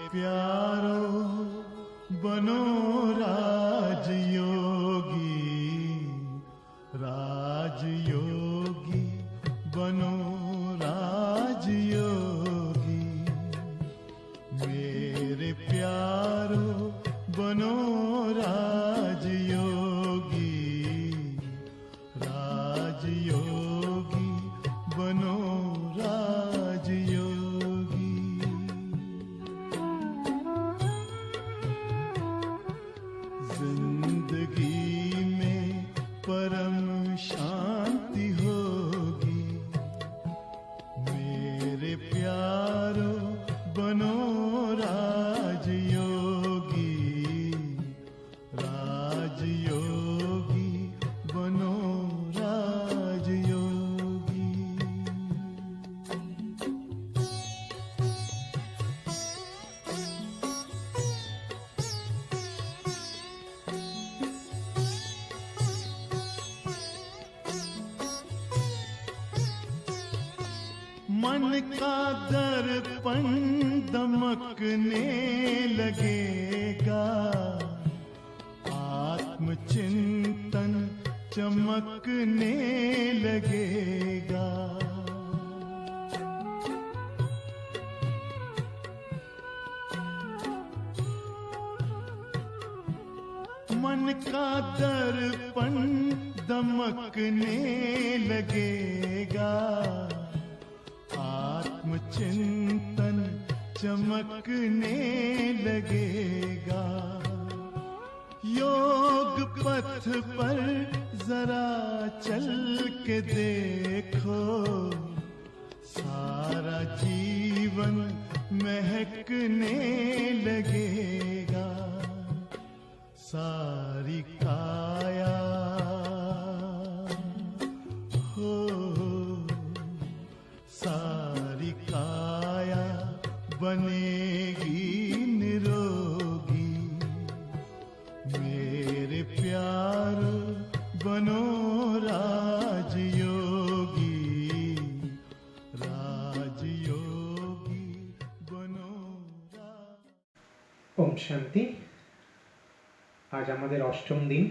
प्यारो बनो राजयोगी, राजयोगी बनो राजयोगी। मेरे प्यारो बनो राजयोगी, राजयोगी बनो राजयोगी। जिंदगी में परम शांति होगी। मेरे प्यारो बनो राजयोगी, राजयोगी बनो राजयोगी। मन का दर्पण दमकने लगेगा, आत्मचिंतन चमकने लगेगा। मन का दर्पण दमकने लगेगा, आत्मचिंतन चमकने लगेगा। योग पथ पर जरा चल के देखो, सारा जीवन महकने लगेगा। सारी काया हो, सारी काया बनेगी निरोगी। मेरे प्यारो बनो राजयोगी, राजयोगी बनो ओम शांति। आज आमादेर अष्टम दिन।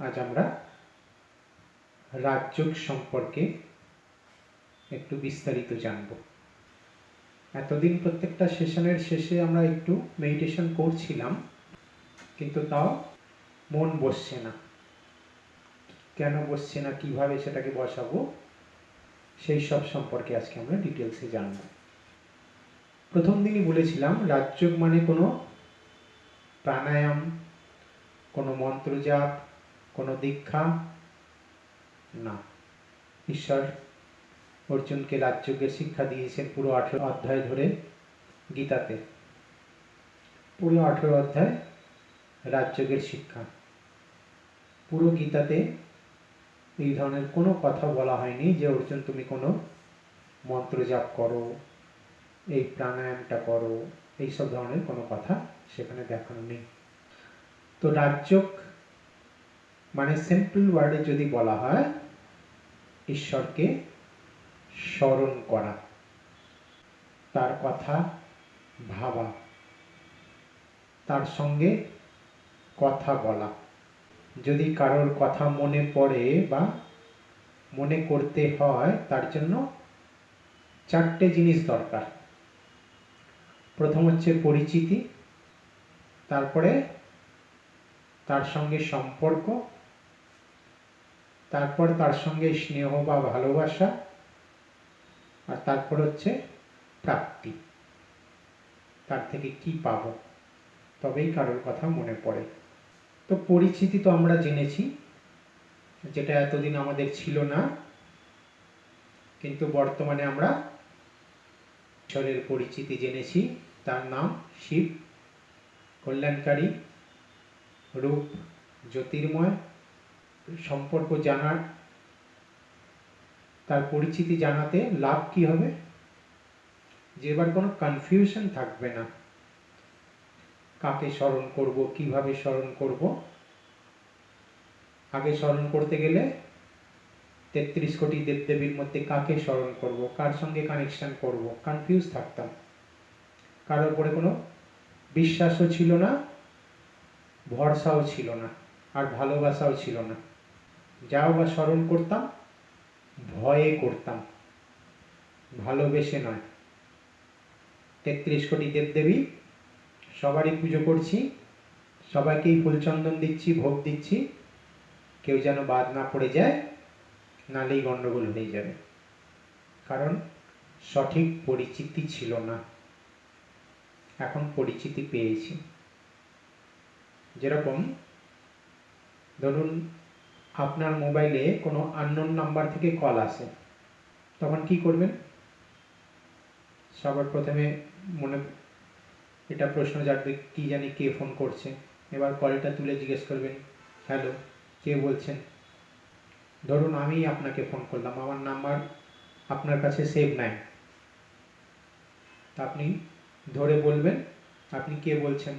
आज आमरा राजयोग सम्पर्के একটু বিস্তারিত জানব। এতদিন প্রত্যেকটা সেশনের শেষে আমরা একটু মেডিটেশন করছিলাম, কিন্তু তাও মন বসছে না। কেন বসছে না, কিভাবে সেটাকে বসাবো, সেই সব সম্পর্কে আজকে আমরা ডিটেলসে জানব। প্রথম দিনই বলেছিলাম রাজযোগ মানে কোনো প্রাণায়াম, কোনো মন্ত্রজাপ, কোনো দীক্ষা না। ঈশ্বর অর্জুনকে রাজযোগের শিক্ষা দিয়েছেন পুরো 18 অধ্যায় ধরে গীতাতে। পুরো 18 অধ্যায় রাজযোগের শিক্ষা। পুরো গীতাতে এই ধরনের কোনো কথা বলা হয়নি যে অর্জুন তুমি কোনো মন্ত্র জাপ করো, এই প্রাণায়ামটা করো, এইসব ধরনের কোনো কথা সেখানে দেখানো নেই। তো রাজযোগ মানে সিম্পল ওয়ার্ডে যদি বলা হয়, ঈশ্বরকে স্মরণ করা, তার কথা ভাবা, তার সঙ্গে কথা বলা। যদি কারোর কথা মনে পড়ে বা মনে করতে হয়, তার জন্য 4টে জিনিস দরকার। প্রথম হচ্ছে পরিচিতি, তারপরে তার সঙ্গে সম্পর্ক, তারপর তার সঙ্গে স্নেহ বা ভালোবাসা, আর তারপর হচ্ছে প্রাপ্তি, তার থেকে কি পাবো, তবেই কারোর কথা মনে পড়ে। তো পরিচিতি তো আমরা জেনেছি, যেটা এতদিন আমাদের ছিল না, কিন্তু বর্তমানে আমরা ঈশ্বরের পরিচিতি জেনেছি। তার নাম শিব, কল্যাণকারী, রূপ জ্যোতির্ময়। সম্পর্ক জানার, তার পরিচিতি জানাতে লাভ কি হবে, যে এবার কোনো কনফিউশন থাকবে না। কাকে স্মরণ করব, কিভাবে স্মরণ করব। আগে স্মরণ করতে গেলে 33 কোটি দেবদেবীর মধ্যে কাকে স্মরণ করব, কার সঙ্গে কানেকশন করব, কনফিউজ থাকতাম। কারোর উপরে কোনো বিশ্বাসও ছিল না, ভরসাও ছিল না, আর ভালোবাসাও ছিল না। যাও বা স্মরণ করতাম, ভয়ে করতাম, ভালোবেসে নয়। 33 কোটি দেবদেবী, সবারই পুজো করছি, সবাইকেই ফুলচন্দন দিচ্ছি, ভোগ দিচ্ছি, কেউ যেন বাদ না পড়ে যায়, নালেই গন্ডগোল হয়ে যাবে। কারণ সঠিক পরিচিতি ছিল না, এখন পরিচিতি পেয়েছি। যেরকম ধরুন আপনার মোবাইলে কোনো আননোন নাম্বার থেকে কল আসে, তখন কি করবেন? সবার প্রথমে মনে এটা প্রশ্ন জাগবে, কি জানি কে ফোন করছে। এবার কলটা তুলে জিজ্ঞেস করবেন, হ্যালো, কে বলছেন? ধরুন আমি আপনাকে ফোন করলাম, আমার নাম্বার আপনার কাছে সেভ নাই, তা আপনি ধরে বলবেন আপনি কে বলছেন।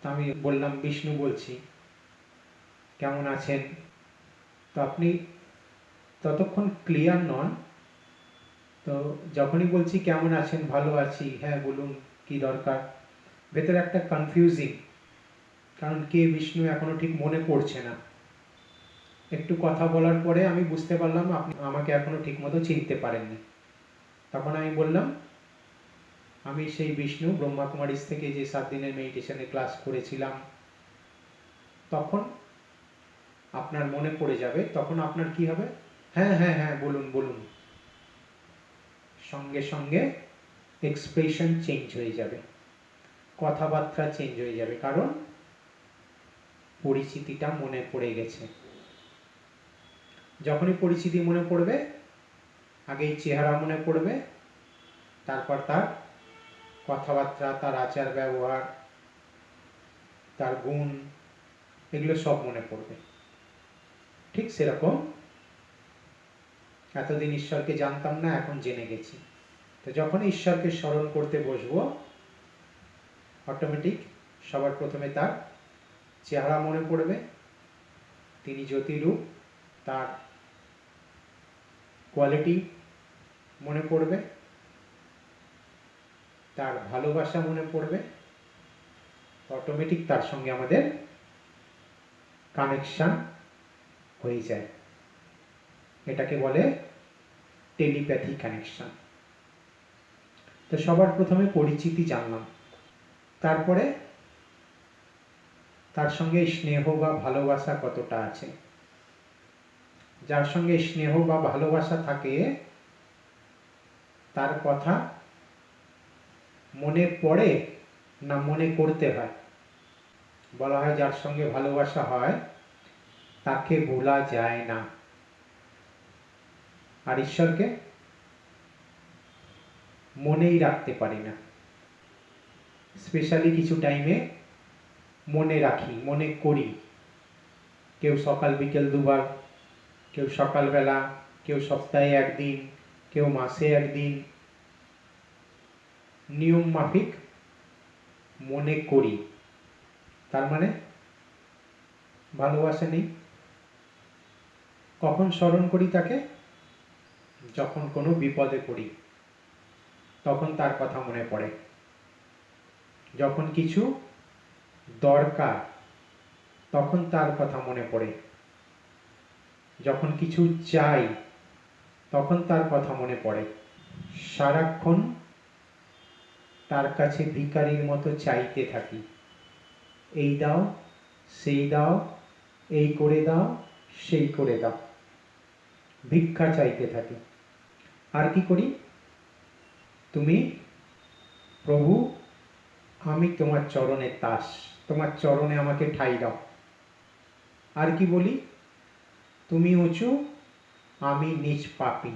তা আমি বললাম বিষ্ণু বলছি, কেমন আছেন? তো আপনি ততক্ষণ ক্লিয়ার নন। তো যখনই বলছি কেমন আছেন, ভালো আছি, হ্যাঁ বলুন, কি দরকার, ভেতরে একটা কনফিউজিং, কারণ কে বিষ্ণু এখনো ঠিক মনে পড়ছে না। একটু কথা বলার পরে আমি বুঝতে পারলাম আপনি আমাকে এখনো ঠিক মতো চিনতে পারেননি। তখন আমি বললাম, আমি সেই বিষ্ণু, ব্রহ্মা কুমারিস থেকে যে 7 দিনের মেডিটেশনের ক্লাস করেছিলাম। তখন আপনার মনে পড়ে যাবে, তখন আপনার কি হবে? হ্যাঁ হ্যাঁ হ্যাঁ বলুন বলুন, সঙ্গে সঙ্গে এক্সপ্রেশন চেঞ্জ হয়ে যাবে, কথাবার্তা চেঞ্জ হয়ে যাবে, কারণ পরিচিতিটা মনে পড়ে গেছে। যখনই পরিচিতি মনে পড়বে, আগেই চেহারা মনে পড়বে, তারপর তার কথাবার্তা, তার আচার ব্যবহার, তার গুণ, এগুলো সব মনে পড়বে। ঠিক সেরকম এতদিন ঈশ্বরকে জানতাম না, এখন জেনে গেছি। তো যখন ঈশ্বরকে স্মরণ করতে বসবো, অটোমেটিক সবার প্রথমে তার চেহারা মনে পড়বে, তিনি জ্যোতিরূপ, তার কোয়ালিটি মনে পড়বে, তার ভালোবাসা মনে পড়বে, অটোমেটিক তার সঙ্গে আমাদের কানেকশন হয়ে যায়। এটাকে বলে টেলিপ্যাথি কানেকশন। তো সবার প্রথমে পরিচিতি জানলাম, তারপরে তার সঙ্গে স্নেহ বা ভালোবাসা কতটা আছে। যার সঙ্গে স্নেহ বা ভালোবাসা থাকে, তার কথা মনে পড়ে না মনে করতে হয়? বলা হয় যার সঙ্গে ভালোবাসা হয় তাকে ভোলা যায় না। আর ঈশ্বরকে মনেই রাখতে পারি না। স্পেশালি কিছু টাইমে মনে রাখি, মনে করি। কেউ সকাল বিকেল দুবার, কেউ সকালবেলা, কেউ সপ্তাহে একদিন, কেউ মাসে একদিন, নিয়ম মাফিক মনে করি। তার মানে ভালোবাসা নেই। কখন স্মরণ করি তাকে? যখন কোনো বিপদে পড়ি, তখন তার কথা মনে পড়ে। যখন কিছু দরকার, তখন তার কথা মনে পড়ে। যখন কিছু চাই, তখন তার কথা মনে পড়ে। সারাক্ষণ তার কাছে ভিখারির মতো চাইতে থাকি, এই দাও, সেই দাও, এই করে দাও, সেই করে দাও, ভিক্ষা চাইতে থাকি। আর কি করি? তুমি প্রভু, আমি তোমার চরণে দাস, তোমার চরণে আমাকে ঠাঁই দাও। আর কি বলি? তুমি উঁচু, আমি নীচ পাপী,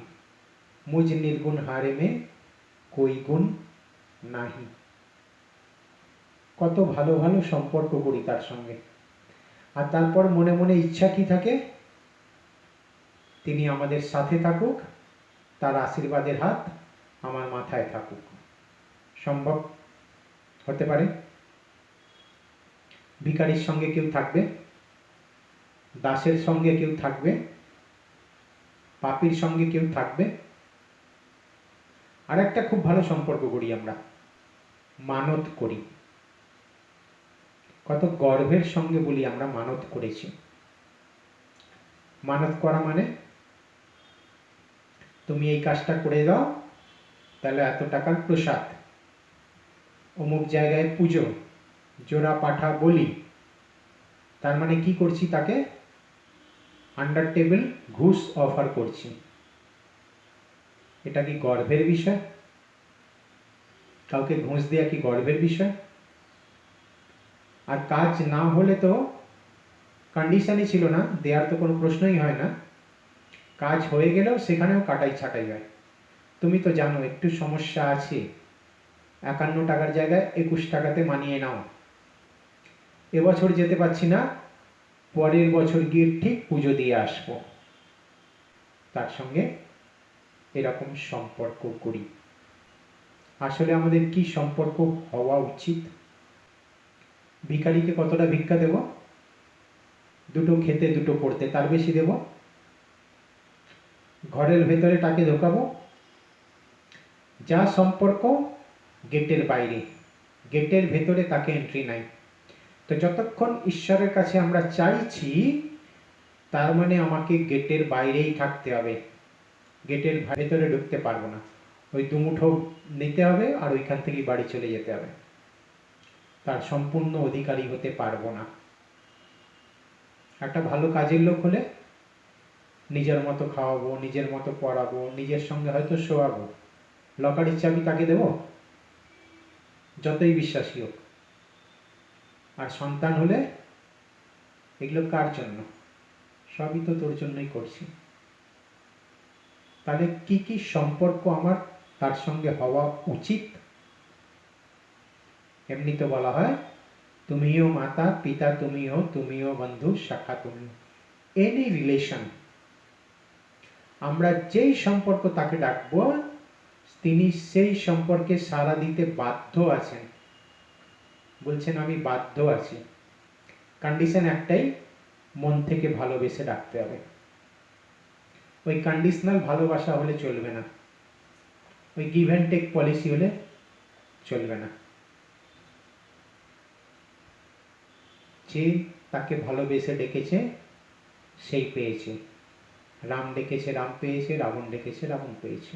মুঝ নির্গুণ হারে মে কই গুণ নাহি। কত ভালো ভালো সম্পর্ক করি তার সঙ্গে। আর তারপর মনে মনে ইচ্ছা কি থাকে? তিনি আমাদের সাথে থাকুক, তার আশীর্বাদের হাত আমার মাথায় থাকুক। সম্ভব হতে পারে? ভিখারির সঙ্গে কেউ থাকবে, দাসের সঙ্গে কেউ থাকবে, পাপীর সঙ্গে কেউ থাকবে। আর একটা খুব ভালো সম্পর্ক করি আমরা, মানত করি। কত গর্বের সঙ্গে বলি আমরা মানত করেছি। মানত করা মানে তুমি এই কাজটা করে দাও, তাহলে এত টাকার প্রসাদ, অমুক জায়গায় পুজো, জোড়া পাঠা বলি। তার মানে কি করছি? তাকে আন্ডার টেবিল ঘুষ অফার করছি। এটা কি গর্বের বিষয়? কাউকে ঘুষ দেওয়া কি গর্বের বিষয়? আর কাজ না হলে তো কন্ডিশনই ছিল না, দেওয়ার তো কোনো প্রশ্নই হয় না। কাজ হয়ে গেলেও সেখানেও কাটাই ছাটাই হয়। তুমি তো জানো একটু সমস্যা আছে, 51 টাকার জায়গায় 21 টাকাতে মানিয়ে নাও। এবছর যেতে পারছি না, পরের বছর গিয়ে ঠিক পুজো দিয়ে আসবো। তার সঙ্গে এরকম সম্পর্ক করি। আসলে আমাদের কি সম্পর্ক হওয়া উচিত? ভিখারিকে কতটা ভিক্ষা দেব? দুটো খেতে দুটো পড়তে, তার বেশি দেব? ঘরের ভেতরে তাকে ঢোকাবো? যা সম্পর্ক গেটের বাইরে, গেটের ভেতরে তাকে এন্ট্রি নাই। তো যতক্ষণ ঈশ্বরের কাছে আমরা চাইছি, তার মানে আমাকে গেটের বাইরেই থাকতে হবে, গেটের ভেতরে ঢুকতে পারবো না। ওই দুমুঠো নিতে হবে আর ওইখান থেকে বাড়ি চলে যেতে হবে, তার সম্পূর্ণ অধিকারী হতে পারবো না। একটা ভালো কাজের লোক হলে নিজের মতো খাওয়াবো, নিজের মতো পড়াবো, নিজের সঙ্গে হয়তো শোয়াবো, লকারের চাবি তাকে দেব? যতই বিশ্বাসী হোক। আর সন্তান হলে এগুলো কার জন্য? সবই তো তোর জন্যই করছি। তাহলে কি কি সম্পর্ক আমার তার সঙ্গে হওয়া উচিত? এমনি তো বলা হয়, তুমিও মাতা পিতা, তুমিও বন্ধু শাখা তুমি। এনি রিলেশন, আমরা যেই সম্পর্ক তাকে ডাকবো, তিনি সেই সম্পর্কে সাড়া দিতে বাধ্য আছেন। বলছেন আমি বাধ্য আছি। কন্ডিশন একটাই, মন থেকে ভালোবেসে ডাকতে হবে। ওই কন্ডিশনাল ভালোবাসা হলে চলবে না, ওই গিভ অ্যান্ড টেক পলিসি হলে চলবে না। যে তাকে ভালোবেসে ডেকেছে সেই পেয়েছে। রাম ডেকেছে রাম পেয়েছে, রাবণ ডেকেছে রাবণ পেয়েছে।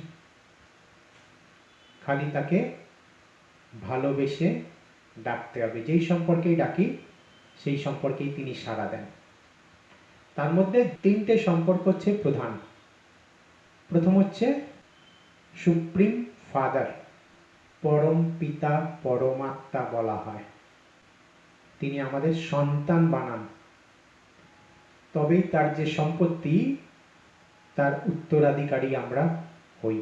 খালি তাকে ভালোবেসে ডাকতে হবে। যেই সম্পর্কেই ডাকি সেই সম্পর্কেই তিনি সাড়া দেন। তার মধ্যে 3টে সম্পর্ক হচ্ছে প্রধান। প্রথম হচ্ছে সুপ্রিম ফাদার, পরম পিতা পরমাত্মা বলা হয়। তিনি আমাদের সন্তান বানান, তবেই তার যে সম্পত্তি, তার উত্তরাধিকারী আমরা হই।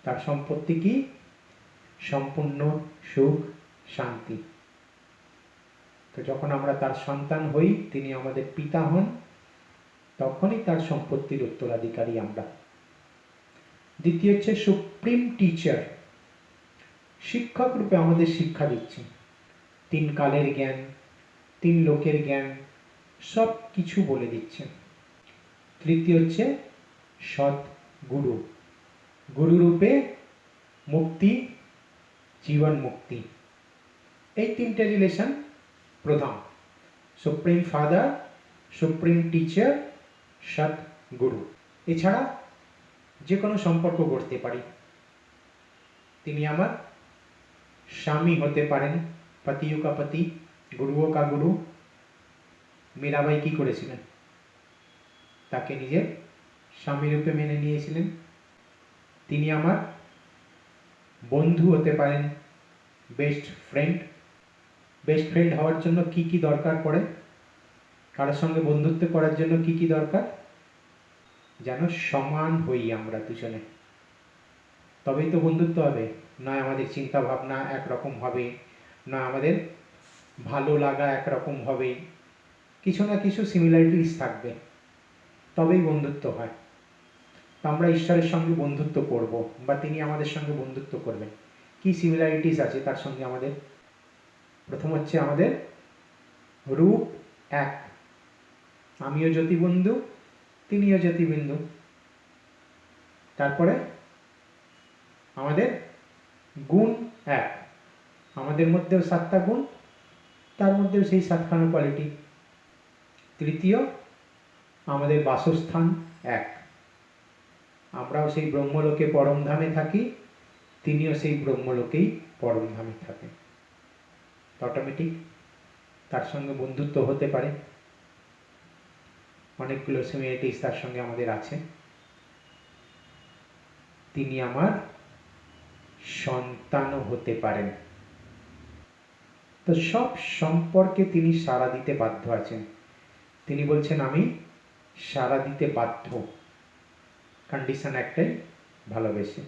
তার সম্পত্তি কি? সম্পূর্ণ সুখ শান্তি। তো যখন আমরা তার সন্তান হই, তিনি আমাদের পিতা হন, তখনই তার সম্পত্তির উত্তরাধিকারী আমরা। দ্বিতীয় হচ্ছে সুপ্রিম টিচার, শিক্ষক রূপে আমাদের শিক্ষা দিচ্ছেন। 3 কালের জ্ঞান, 3 লোকের জ্ঞান, সব কিছু বলে দিচ্ছেন। তৃতীয় হচ্ছে সৎ গুরু, গুরু রূপে মুক্তি, জীবন মুক্তি। এই 3টে রিলেশন প্রধান। সুপ্রিম ফাদার, সুপ্রিম টিচার, সৎ গুরু। এছাড়া যে কোনো সম্পর্ক গড়তে পারি। তিনি আমার স্বামী হতে পারেন, পতিও কা পতি, গুরুও কা গুরু। মীরাবাই কি করেছিলেন? তাকে নিজের স্বামী রূপে মেনে নিয়েছিলেন। তিনি আমার বন্ধু হতে পারেন, বেস্ট ফ্রেন্ড। বেস্ট ফ্রেন্ড হওয়ার জন্য কি কি দরকার পড়ে? কারোর সঙ্গে বন্ধুত্ব করার জন্য কি কি দরকার? যেন সমান হই আমরা দুজনে, তবেই তো বন্ধুত্ব হবে। নয় আমাদের চিন্তা ভাবনা একরকম হবে, না আমাদের ভালো লাগা একরকম হবে, কিছু না কিছু সিমিলারিটিস থাকবে, তবেই বন্ধুত্ব হয়। তো আমরা ঈশ্বরের সঙ্গে বন্ধুত্ব করব, বা তিনি আমাদের সঙ্গে বন্ধুত্ব করবেন। কি সিমিলারিটিস আছে তার সঙ্গে আমাদের? প্রথম হচ্ছে আমাদের রূপ এক, আমিও জ্যোতিবন্ধু, তিনিও জ্যোতিবিন্দু। তারপরে আমাদের গুণ এক। আমাদের মধ্যেও 7টা গুণ, তার মধ্যেও সেই 7খানা কোয়ালিটি। তৃতীয়, আমাদের বাসস্থান এক। আমরাও সেই ব্রহ্মলোকে পরমধামে থাকি, তিনিও সেই ব্রহ্মলোকেই পরমধামে থাকেন। অটোমেটিক তার সঙ্গে বন্ধুত্ব হতে পারে, অনেকগুলো সিমিলারিটিস তার সঙ্গে আমাদের আছে। তিনি আমার সন্তানও হতে পারেন। তো সব সম্পর্কে তিনি সাড়া দিতে বাধ্য আছেন। তিনি বলছেন আমি সাড়া দিতে বাধ্য, কন্ডিশন একটাই, ভালোবেসে।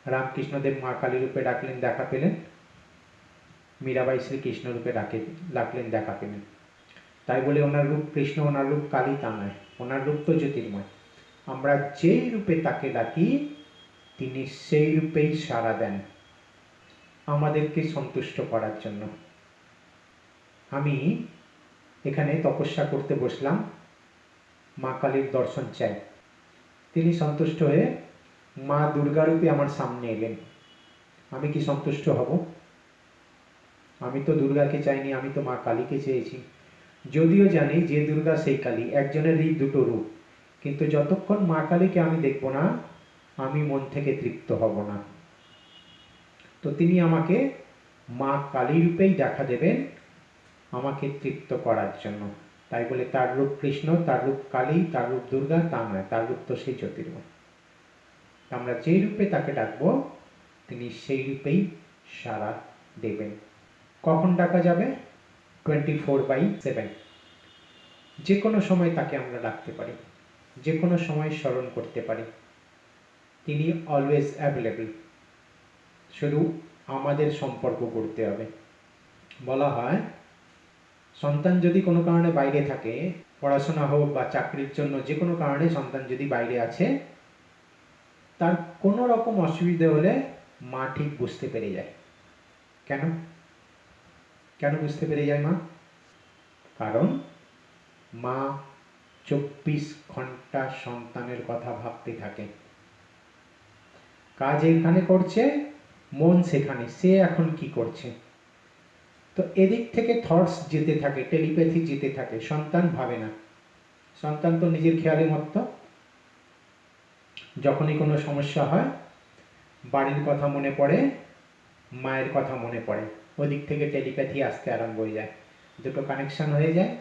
রামকৃষ্ণদেব মা কালী রূপে ডাকলেন, দেখা পেলেন। মীরাবাই শ্রীকৃষ্ণ রূপে ডাকলেন, দেখা পেলেন। তাই বলে ওনার রূপ কৃষ্ণ, ওনার রূপ কালী তা নয়, ওনার রূপ তো জ্যোতির্ময়। আমরা যেই রূপে তাকে ডাকি তিনি সেই রূপেই সাড়া দেন, আমাদেরকে সন্তুষ্ট করার জন্য। আমি এখানে তপস্যা করতে বসলাম, মা কালীর দর্শন চাই। তিনি সন্তুষ্ট হয়ে মা দুর্গা রূপে আমার সামনে এলেন। আমি কি সন্তুষ্ট হব? আমি তো দুর্গাকে চাইনি, আমি তো মা কালীকে চেয়েছি। যদিও জানি যে দুর্গা সেই কালী, একজনেরই দুটো রূপ, কিন্তু যতক্ষণ মা কালীকে আমি দেখব না আমি মন থেকে তৃপ্ত হব না। তো তিনি আমাকে মা কালী রূপেই দেখা দেবেন, আমাকে তৃপ্ত করার জন্য। তাই বলে তার রূপ কৃষ্ণ, তার রূপ কালী, তার রূপ দুর্গা তা নয়, তার রূপ তো সেই জ্যোতির্ময়। আমরা যে রূপে তাকে ডাকবো তিনি সেই রূপেই সাড়া দেবেন। কখন ডাকা যাবে? 24/7। যে কোনো সময় তাকে আমরা ডাকতে পারি, যে কোনো সময় স্মরণ করতে পারি। তিনি অলওয়েজ অ্যাভেলেবল। শুধু আমাদের সম্পর্ক করতে হবে। বলা হয় সন্তান যদি কোনো কারণে বাইরে থাকে, পড়াশোনা হোক বা চাকরির জন্য যে কোনো কারণে সন্তান যদি বাইরে আছে, তার কোনো রকম অসুবিধে হলে মা ঠিক বুঝতে পেরে যায়। কেন কেন বুঝতে পেরে যায় মা? কারণ মা 24 ঘন্টা সন্তানের কথা ভাবতে থাকে। কাজ এখানে করছে, মন সেখানে, সে এখন কি করছে। তো এদিক থেকে থটস যেতে থাকে, টেলিপ্যাথি যেতে থাকে। সন্তান ভাবে না, সন্তান তো নিজের খেয়ালে মত্ত। যখনই কোনো সমস্যা হয় বাড়ির কথা মনে পড়ে, মায়ের কথা মনে পড়ে, ওদিক থেকে টেলিপ্যাথি আসতে আরম্ভ হয়ে যায়, দুটো কানেকশন হয়ে যায়,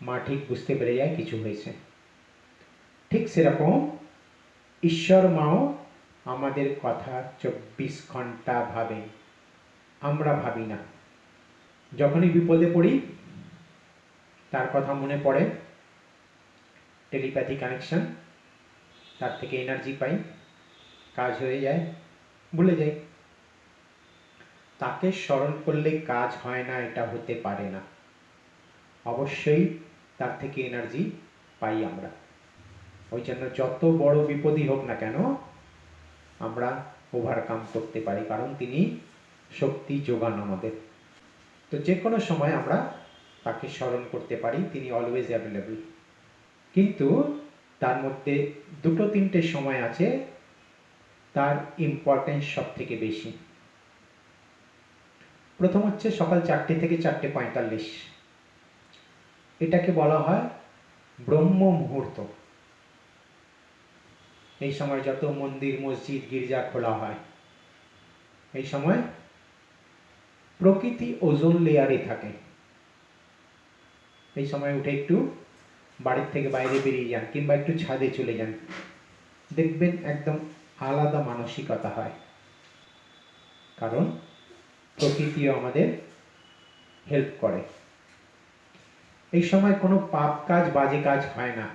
মা ঠিক বুঝতে পেরে যায় কিছু হয়েছে। ঠিক সেরকম ঈশ্বর মাও আমাদের কথা 24 ঘন্টা ভাবে, আমরা ভাবি না। যখনই বিপদে পড়ি তার কথা মনে পড়ে, টেলিপ্যাথি কানেকশন, তার থেকে এনার্জি পাই, কাজ হয়ে যায়, ভুলে যাই। তাকে স্মরণ করলে কাজ হয় না এটা হতে পারে না। অবশ্যই তার থেকে এনার্জি পাই আমরা। ওই জন্য যত বড় বিপদই হোক না কেন আমরা ওভারকাম করতে পারি, কারণ তিনি শক্তি যোগান আমাদের। তো যে কোনো সময় আমরা তাকে স্মরণ করতে পারি, তিনি অলওয়েজ অ্যাভেলেবল। কিন্তু তার মধ্যে 2-3টে সময় আছে তার ইম্পর্টেন্স সব থেকে বেশি। প্রথম হচ্ছে সকাল 4টে থেকে 4:45। এটাকে বলা হয় ব্রহ্ম মুহূর্ত। এই সময় যত মন্দির, মসজিদ, গির্জা খোলা হয়, এই সময় প্রকৃতি ওজোন লেয়ারে থাকে। এই সময় উঠে একটু বাড়ির থেকে বাইরে বেরিয়ে যান কিংবা একটু ছাদে চলে যান, দেখবেন একদম আলাদা মানসিকতা হয়। কারণ প্রকৃতিও আমাদের হেল্প করে। এই সময় কোনো পাপ কাজ, বাজে কাজ হয় না।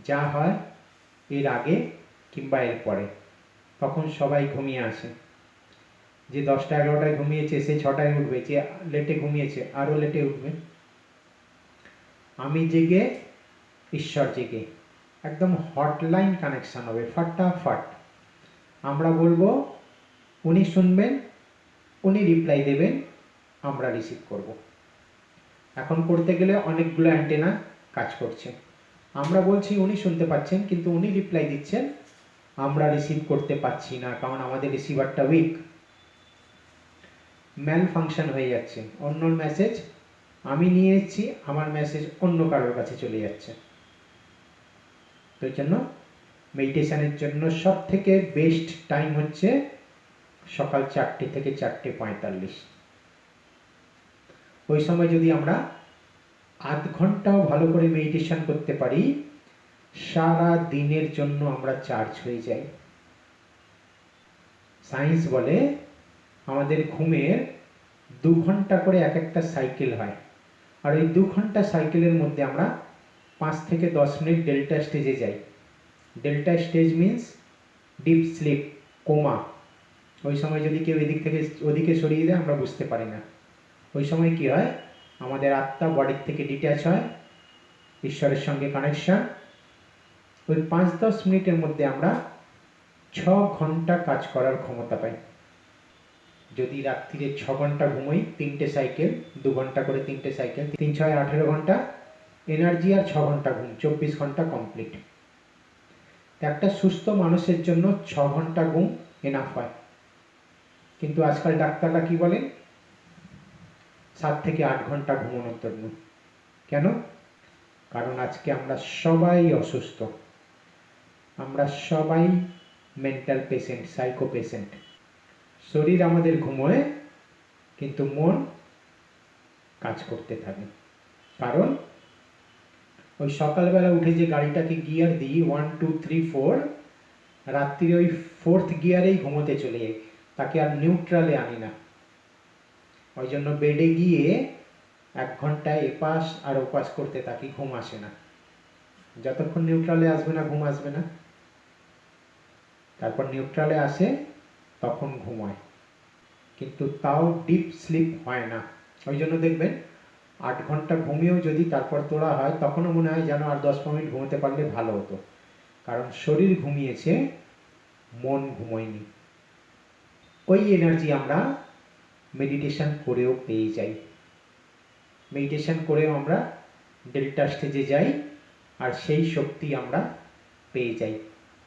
যা হয় এর আগে কিংবা এর পরে, তখন সবাই ঘুমিয়ে আসে। যে 10টা-11টায় ঘুমিয়েছে সে 6টায় উঠবে, যে লেটে ঘুমিয়েছে আরও লেটে উঠবে। আমি জেগে, ঈশ্বর জেগে, একদম হটলাইন কানেকশন হবে, ফাটাফাট। আমরা বলবো, উনি শুনবেন, উনি রিপ্লাই দেবেন, আমরা রিসিভ করব। এখন করতে গেলে অনেকগুলো অ্যান্টেনা কাজ করছে। আমরা বলছি উনি শুনতে পাচ্ছেন, কিন্তু উনি রিপ্লাই দিচ্ছেন, আমরা রিসিভ করতে পারছি না, কারণ আমাদের রিসিভারটা উইক, ম্যাল ফাংশন হয়ে যাচ্ছে। অন্য মেসেজ আমি নিয়ে এসেছি, আমার মেসেজ অন্য কারোর কাছে চলে যাচ্ছে। তো এই জন্য মেডিটেশনের জন্য সব থেকে বেস্ট টাইম হচ্ছে সকাল 4টে থেকে 4:45। ওই সময় যদি আমরা আধ ঘন্টাও ভালো করে মেডিটেশন করতে পারি, সারা দিনের জন্য আমরা চার্জ হয়ে যাই। সায়েন্স বলে আমাদের ঘুমের 2 ঘন্টা করে এক একটা সাইকেল হয়, আর ওই 2 ঘন্টা সাইকেলের মধ্যে আমরা 5 থেকে 10 মিনিট ডেল্টা স্টেজে যাই। Delta stage means deep sleep, coma. ওই সময় যদি কেউ এদিক থেকে ওদিকে সরিয়ে দেয় আমরা বুঝতে পারি না। ওই সময় কি হয়, আমাদের আত্মা বডির থেকে ডিট্যাচ হয়, ঈশ্বরের সঙ্গে কানেকশন। ওই 5-10 মিনিটের মধ্যে আমরা 6 ঘন্টা কাজ করার ক্ষমতা পাই। যদি রাত্রিরে 6 ঘন্টা ঘুমোই, 3টে সাইকেল, 2 ঘন্টা করে 3টে সাইকেল, 3-6 18 ঘন্টা এনার্জি, আর 6 ঘন্টা ঘুম, 24 ঘন্টা কমপ্লিট। একটা সুস্থ মানুষের জন্য 6 ঘন্টা ঘুম এনাফ হয়। কিন্তু আজকাল ডাক্তাররা কি বলেন, 7 থেকে 8 ঘন্টা ঘুমানোর জন্য। কেন? কারণ আজকে আমরা সবাই অসুস্থ, আমরা সবাই মেন্টাল পেশেন্ট, সাইকো পেশেন্ট। শরীর আমাদের ঘুমোয়, কিন্তু মন কাজ করতে থাকে। কারণ ওই সকালবেলা উঠে যে গাড়িটাকে গিয়ার দিই 1 2 3 4, রাত্রিরে ওই 4th গিয়ারেই ঘুমোতে চলে যাই, তাকে আর নিউট্রালে আনি না। ওই জন্য বেডে গিয়ে 1 ঘন্টা এপাশ আর ওপাশ করতে থাকি, ঘুম আসে না। যতক্ষণ নিউট্রালে আসবে না ঘুম আসবে না। তারপর নিউট্রালে আসে, তখন ঘুমায়, কিন্তু তাও ডিপ স্লিপ হয় না। ওই জন্য দেখবেন 8 ঘন্টা ঘুমিয়েও যদি তারপর তোলা হয়, তখনও মনে হয় যেন আর 10 মিনিট ঘুমোতে পারলে ভালো হতো। কারণ শরীর ঘুমিয়েছে, মন ঘুমোয়নি। ওই এনার্জি আমরা মেডিটেশন করেও পেয়ে যাই। মেডিটেশন করেও আমরা ডেল্টা স্টেজে যাই, আর সেই শক্তি আমরা পেয়ে যাই।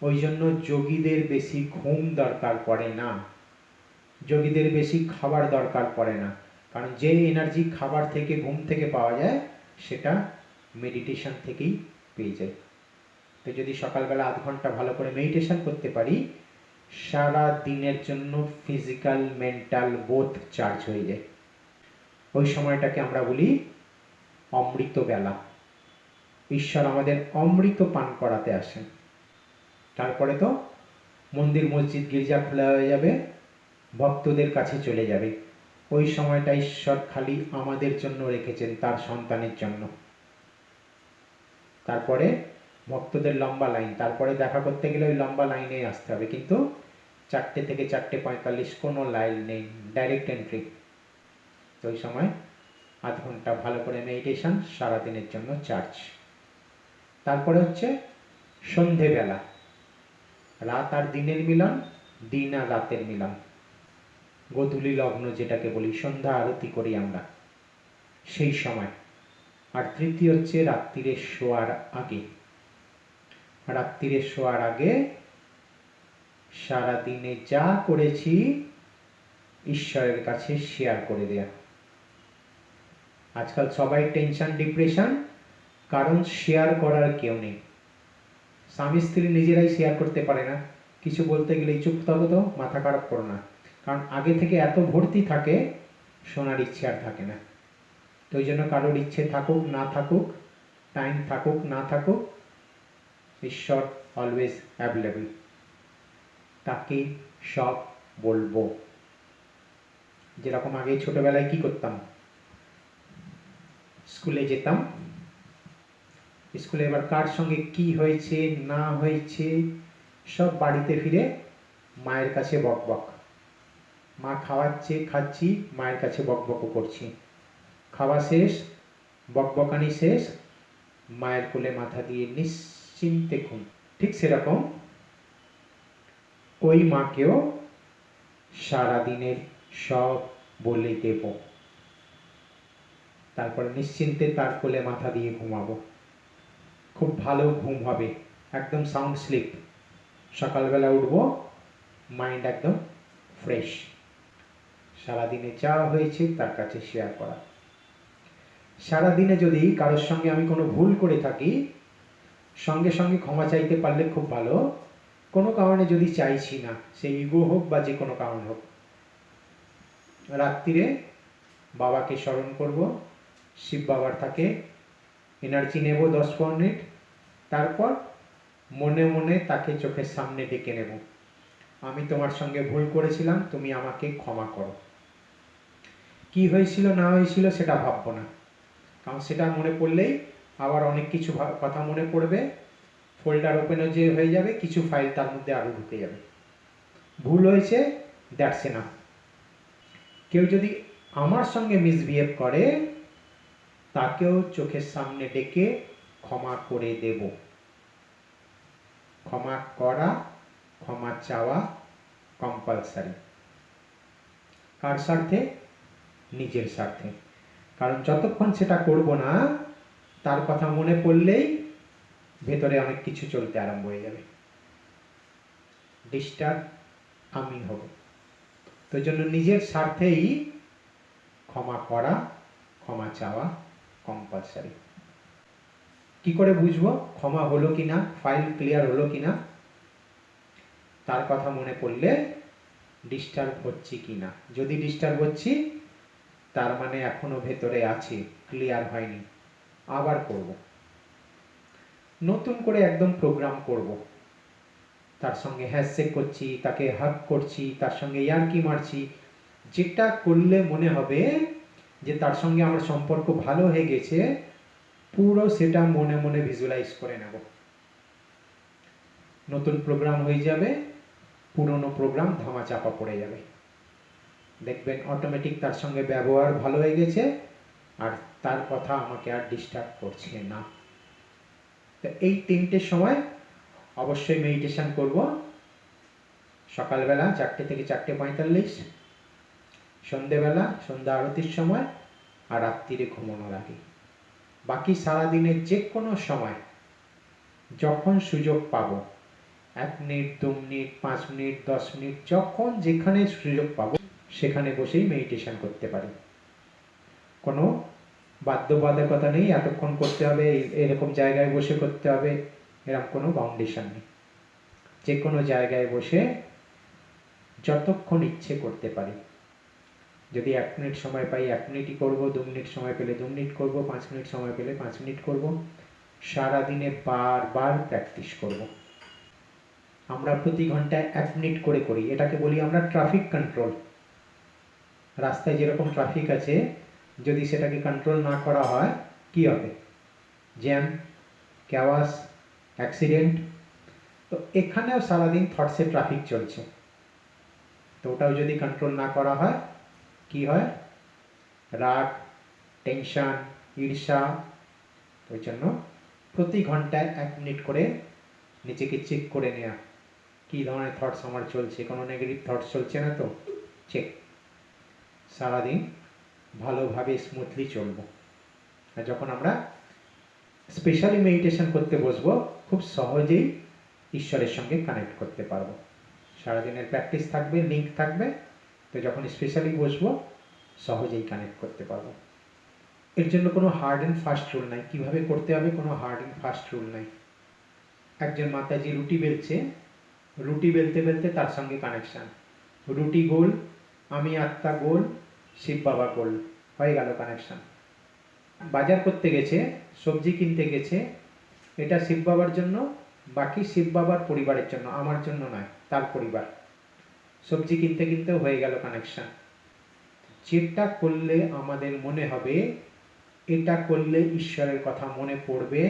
ওই জন্য যোগীদের বেশি ঘুম দরকার পড়ে না, যোগীদের বেশি খাবার দরকার পড়ে না। কারণ যে এনার্জি খাবার থেকে, ঘুম থেকে পাওয়া যায়, সেটা মেডিটেশন থেকেই পেয়ে যায়। তো যদি সকালবেলা আধ ঘন্টা ভালো করে মেডিটেশন করতে পারি, সারা দিনের জন্য ফিজিক্যাল মেন্টাল বোথ চার্জ হয়ে যায়। ওই সময়টাকে আমরা বলি অমৃত বেলা। ঈশ্বর আমাদের অমৃত পান করাতে আসেন। তারপরে তো মন্দির, মসজিদ, গির্জা খোলা হয়ে যাবে, ভক্তদের কাছে চলে যাবে। ওই সময়টা ঈশ্বর খালি আমাদের জন্য রেখেছেন, তার সন্তানের জন্য। তারপরে ভক্তদের লম্বা লাইন, তারপরে দেখা করতে গেলে ওই লম্বা লাইনে আসতে হবে। কিন্তু 4টে থেকে 4:45 কোনো লাইন নেই, ডাইরেক্ট এন্ট্রি। তো ওই সময় আধ ঘন্টা ভালো করে মেডিটেশন, সারাদিনের জন্য চার্জ। তারপরে হচ্ছে সন্ধেবেলা, রাত আর দিনের মিলন, দিন আর রাতের মিলন, গোধূলি লগ্ন যেটাকে বলি, সন্ধ্যা আরতি করি আমরা সেই সময়। আর তৃতীয় হচ্ছে রাত্রিরে শোয়ার আগে। রাত্রিরে শোয়ার আগে সারাদিনে যা করেছি ঈশ্বরের কাছে শেয়ার করে দেয়া। আজকাল সবাই টেনশন, ডিপ্রেশন, কারণ শেয়ার করার কেউ নেই। স্বামী স্ত্রী নিজেরাই শেয়ার করতে পারে না, কিছু বলতে গেলেই চুপ থাকো তো, মাথা খারাপ করো না। কারণ আগে থেকে এত ভর্তি থাকে, শোনার ইচ্ছে আর থাকে না। তো ওই জন্য কারোর ইচ্ছে থাকুক না থাকুক, টাইম থাকুক না থাকুক, ঈশ্বর অলওয়েজ অ্যাভেলেবল, তাকে সব বলবো। যেরকম আগে ছোটবেলায় কি করতাম, স্কুলে যেতাম, স্কুলে এবার কার সঙ্গে কি হয়েছে না হয়েছে সব বাড়িতে ফিরে মায়ের কাছে বকবক। মা খাওয়াচ্ছে, খাচ্ছি, মায়ের কাছে বকবকও করছি। খাওয়া শেষ, বকবকানি শেষ, মায়ের কোলে মাথা দিয়ে নিশ্চিন্তে ঘুম। ঠিক সেরকম ওই মাকেও সারাদিনের সব বলে দেব, তারপর নিশ্চিন্তে তার কোলে মাথা দিয়ে ঘুমাবো। খুব ভালো ঘুম হবে, একদম সাউন্ড স্লিপ। সকালবেলা উঠবো, মাইন্ড একদম ফ্রেশ, সারাদিনে যা হয়েছে তার কাছে শেয়ার করা। সারাদিনে যদি কারোর সঙ্গে আমি কোনো ভুল করে থাকি, সঙ্গে সঙ্গে ক্ষমা চাইতে পারলে খুব ভালো। কোনো কারণে যদি চাইছি না, সেই ইগো হোক বা যে কোনো কারণ হোক, রাত্রিরে বাবাকে স্মরণ করব, শিব বাবার থাকে এনার্জি নেব 10-15 মিনিট, তারপর মনে মনে তাকে চোখের সামনে ডেকে নেব, আমি তোমার সঙ্গে ভুল করেছিলাম, তুমি আমাকে ক্ষমা করো। কি হয়েছিল না হয়েছিল সেটা ভাববো না, কারণ সেটা মনে পড়লেই আবার অনেক কিছু কথা মনে পড়বে, ফোল্ডার ওপেনও যে হয়ে যাবে, কিছু ফাইল তার মধ্যে আরও ঢুকে যাবে। ভুল হয়েছে, দ্যাটস এনাফ। কেউ যদি আমার সঙ্গে মিসবিহেভ করে, তাকেও চোখের সামনে ডেকে ক্ষমা করে দেব। ক্ষমা করা, ক্ষমা চাওয়া কম্পালসারি। কার স্বার্থে? নিজের স্বার্থে। কারণ যতক্ষণ সেটা করব না, তার কথা মনে পড়লেই ভেতরে অনেক কিছু চলতে আরম্ভ হয়ে যাবে, ডিস্টার্ব আমি হব। তো জন্য নিজের স্বার্থেই ক্ষমা করা, ক্ষমা চাওয়া কম্পালসারি। কি করে বুঝবো ক্ষমা হলো কিনা, ফাইল ক্লিয়ার হলো কিনা? তার কথা মনে পড়লে ডিস্টার্ব হচ্ছি কিনা। যদি ডিস্টার্ব হচ্ছি, তার মানে এখনো ভেতরে আছে, ক্লিয়ার হয়নি, আবার করব। নতুন করে একদম প্রোগ্রাম করব, তার সঙ্গে হ্যান্ডশেক করছি, তাকে হাগ করছি, তার সঙ্গে ইয়ার্কি মারছি, যেটা করলে মনে হবে যে তার সঙ্গে আমার সম্পর্ক ভালো হয়ে গেছে, পুরো সেটা মনে মনে ভিজুয়ালাইজ করে নেব। নতুন প্রোগ্রাম হয়ে যাবে, পুরনো প্রোগ্রাম ধামাচাপা পড়ে যাবে। দেখবেন অটোমেটিক তার সঙ্গে ব্যবহার ভালো হয়ে গেছে, আর তার কথা আমাকে আর ডিস্টার্ব করছে না। তো এই 3টের সময় অবশ্যই মেডিটেশন করব। সকালবেলা 4টে থেকে 4:45, সন্ধেবেলা সন্ধ্যা আরতির সময়, আর রাত্রিরে ঘুমানোর আগে। বাকি সারাদিনের যে কোনো সময় যখন সুযোগ পাবো, 1 মিনিট, 2 মিনিট, 5 মিনিট, 10 মিনিট, যখন যেখানে সুযোগ পাবো সেখানে বসেই মেডিটেশন করতে পারি। কোনো বাধ্যবাধকতা নেই, এতক্ষণ করতে হবে, এরকম জায়গায় বসে করতে হবে, এরকম কোনো বাউন্ডেশন নেই। যে কোনো জায়গায় বসে যতক্ষণ ইচ্ছে করতে পারি। যদি 1 মিনিট সময় পাই 1 মিনিটই করব, 2 মিনিট সময় পেলে 2 মিনিট করব, 5 মিনিট সময় পেলে 5 মিনিট করব। সারাদিনে বারবার প্র্যাকটিস করব। আমরা প্রতি ঘন্টায় 1 মিনিট করে করি, এটাকে বলি আমরা ট্রাফিক কন্ট্রোল। রাস্তায় যেরকম ট্রাফিক আছে, যদি সেটাকে কন্ট্রোল না করা হয়, কি হবে? Jam, chaos, accident. তো এখানেও সারাদিন থটসে ট্রাফিক চলছে, তো ওটাও যদি কন্ট্রোল না করা হয়, কি হয়? রাগ, টেনশন, ঈর্ষা। ওই জন্য প্রতি ঘন্টায় 1 মিনিট করে নিজেকে চেক করে নেওয়া, কী ধরনের থটস আমার চলছে, কোনো নেগেটিভ থটস চলছে না তো? চেক। সারাদিন ভালোভাবে স্মুথলি চলব। আর যখন আমরা স্পেশালি মেডিটেশন করতে বসবো, খুব সহজেই ঈশ্বরের সঙ্গে কানেক্ট করতে পারবো। সারাদিনের প্র্যাকটিস থাকবে, লিঙ্ক থাকবে, তো যখন স্পেশালি বসবো সহজেই কানেক্ট করতে পারবো। এর জন্য কোনো হার্ড অ্যান্ড ফাস্ট রুল নাই, কীভাবে করতে হবে কোনো হার্ড অ্যান্ড ফাস্ট রুল নাই। একজন মাতাজি রুটি বেলছে, রুটি বেলতে বেলতে তার সঙ্গে কানেকশান, রুটি গোল, আমি আত্মা গোল, শিব বাবা গোল, হয়ে গেল কানেকশান। বাজার করতে গেছে, সবজি কিনতে গেছে, এটা শিব বাবার জন্য, বাকি শিব বাবার পরিবারের জন্য, আমার জন্য নয়, তার পরিবার। সবজি কিনতে কিনতেও হয়ে গেল কানেকশান। যেটা করলে আমাদের মনে হবে এটা করলে ঈশ্বরের কথা মনে পড়বে,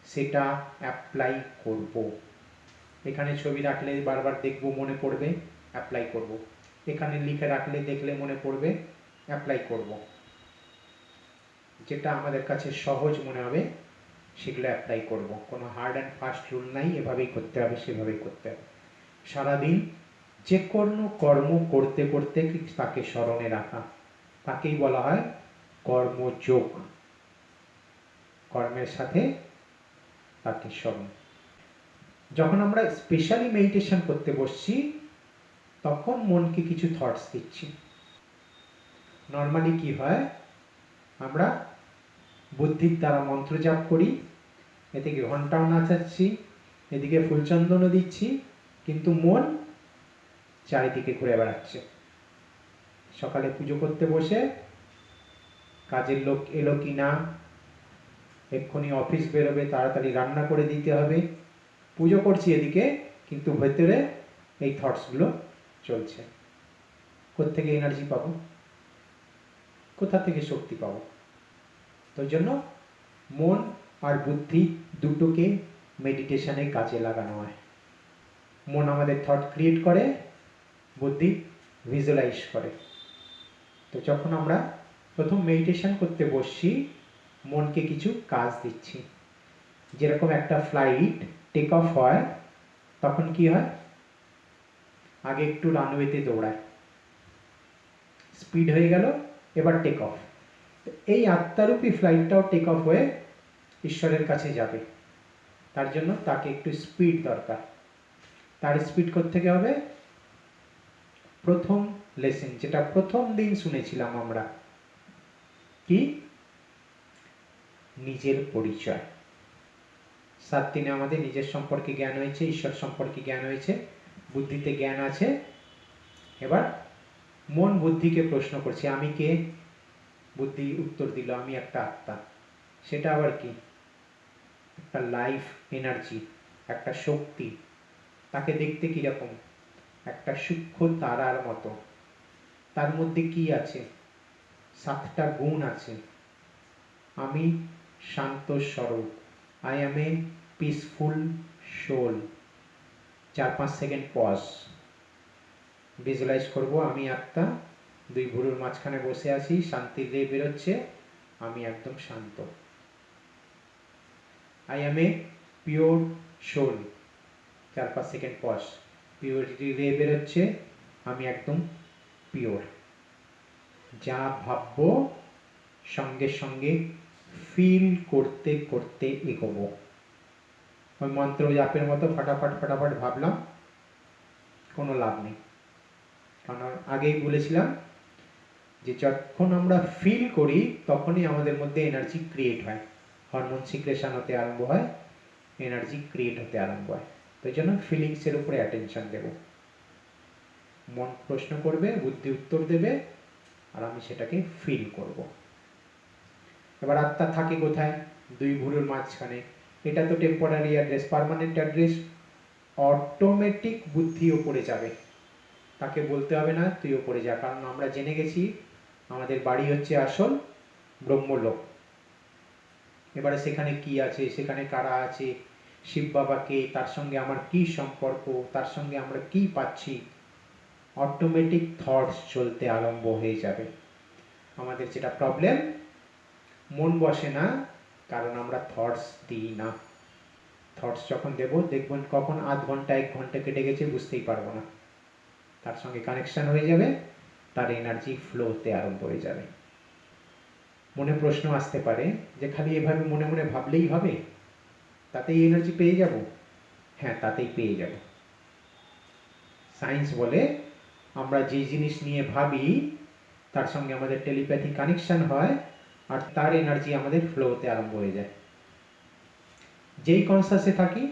সেটা অ্যাপ্লাই করব। এখানে ছবি রাখলে বারবার দেখবো, মনে পড়বে, অ্যাপ্লাই করব। এখানে লিখে রাখলে দেখলে মনে পড়বে, অ্যাপ্লাই করব। যেটা আমাদের কাছে সহজ মনে হবে সেগুলো অ্যাপ্লাই করব। কোনো হার্ড অ্যান্ড ফাস্ট রুল নাই, এভাবেই করতে হবে, সেভাবেই করতে হবে। সারাদিন যে কোনো কর্ম করতে করতে তাকে স্মরণে রাখা, তাকেই বলা হয় কর্মযোগ। কর্মের সাথে তাকে স্মরণ। যখন আমরা স্পেশালি মেডিটেশন করতে বসছি তখন মনকে কিছু থটস দিচ্ছি। নর্মালি কি হয়, আমরা বুদ্ধির দ্বারা মন্ত্র জাপ করি, এদিকে ঘন্টাও নাচাচ্ছি, এদিকে ফুলচন্দনও দিচ্ছি, কিন্তু মন চারিদিকে ঘুরে বেড়াচ্ছে। সকালে পুজো করতে বসে কাজের লোক এলো কি না, এক্ষুনি অফিস বেরোবে, তাড়াতাড়ি রান্না করে দিতে হবে, পুজো করছি এদিকে, কিন্তু ভেতরে এই থটসগুলো চলছে। কোত্থেকে এনার্জি পাবো, কোথা থেকে শক্তি পাবো? তো জন্য মন আর বুদ্ধি দুটোকে মেডিটেশনে কাজে লাগানো হয়। মন আমাদের থট ক্রিয়েট করে, বুদ্ধি ভিজুয়ালাইজ করে। তো যখন আমরা প্রথম মেডিটেশন করতে বসছি, মনকে কিছু কাজ দিচ্ছি। যেরকম একটা ফ্লাইট টেক অফ হয়, তখন কি হয়, আগে একটু রানওয়েতে দৌড়ায়, স্পিড হয়ে গেল, এবার টেক অফ। এই আত্মারূপী ফ্লাইটটাও টেক অফ হয়ে ঈশ্বরের কাছে যাবে, তার জন্য তাকে একটু স্পিড দরকার। তার স্পিড করতে হবে প্রথম লেসন, যেটা প্রথম দিন শুনেছিলাম আমরা, কি? নিজের পরিচয়। 7 দিনে আমাদের নিজের সম্পর্কে জ্ঞান হয়েছে, ঈশ্বর সম্পর্কে জ্ঞান হয়েছে, বুদ্ধিতে জ্ঞান আছে। এবার মন বুদ্ধিকে প্রশ্ন করছে, আমি কে? বুদ্ধি উত্তর দিল, আমি একটা আত্মা। সেটা আবার কি? একটা লাইফ এনার্জি, একটা শক্তি। তাকে দেখতে কিরকম? একটা সূক্ষ্ম তারার মতো। তার মধ্যে কি আছে? 7টা গুণ আছে। আমি শান্ত স্বরূপ, I am a peaceful soul. 4-5 second pause, visualise করব, আমি আত্মা, 2 ভুরুর মাঝখানে বসে আছি, শান্তির রে বেরোচ্ছে, আমি একদম শান্ত। I am a pure soul, 4-5 second pause, purity ray বেরোচ্ছে, আমি একদম পিওর। যা ভাববো সঙ্গে সঙ্গে ফিল করতে করতে এগোবো। ওই মন্ত্র জাপের মতো ফটাফট ফটাফট ভাবলাম, কোনো লাভ নেই। কারণ আগেই বলেছিলাম যে যখন আমরা ফিল করি তখনই আমাদের মধ্যে এনার্জি ক্রিয়েট হয়, হরমোন সিক্রেশন হতে আরম্ভ হয়, এনার্জি ক্রিয়েট হতে আরম্ভ হয়। তো জন্য ফিলিংসের উপরে অ্যাটেনশন দেব। মন প্রশ্ন করবে, বুদ্ধি উত্তর দেবে, আর আমি সেটাকে ফিল করব। এবার আত্মা থাকে কোথায়? 2 ভুরুর মাঝখানে। এটা তো temporary address, permanent address. Automatic বুদ্ধি ওপরে যাবে, তাকে বলতে হবে না তুই ওপরে যা, কারণ আমরা জেনে গেছি আমাদের বাড়ি হচ্ছে আসল ব্রহ্মলোক। এবারে সেখানে কি আছে, সেখানে কারা আছে, শিব বাবাকে, তার সঙ্গে আমার কি সম্পর্ক, তার সঙ্গে আমরা কি পাচ্ছি, অটোমেটিক থটস চলতে আরম্ভ হয়ে যাবে। আমাদের যেটা প্রবলেম, মন বসে না, কারণ আমরা থটস দিই না। থটস যখন দেব, দেখবেন কখন আধ ঘন্টা 1 ঘন্টা কেটে গেছে বুঝতেই পারবো না। তার সঙ্গে কানেকশন হয়ে যাবে, তার এনার্জি ফ্লোতে আরম্ভ হয়ে যাবে। মনে প্রশ্ন আসতে পারে যে খালি এভাবে মনে মনে ভাবলেই হবে, তাতেই এনার্জি পেয়ে যাব? হ্যাঁ, তাতেই পেয়ে যাব। সায়েন্স বলে আমরা যে জিনিস নিয়ে ভাবি তার সঙ্গে আমাদের টেলিপ্যাথি কানেকশন হয়, আর তার এনার্জি আমাদের ফ্লো হতে আরম্ভ হয়ে যায়। যেই কনসাসে থাকি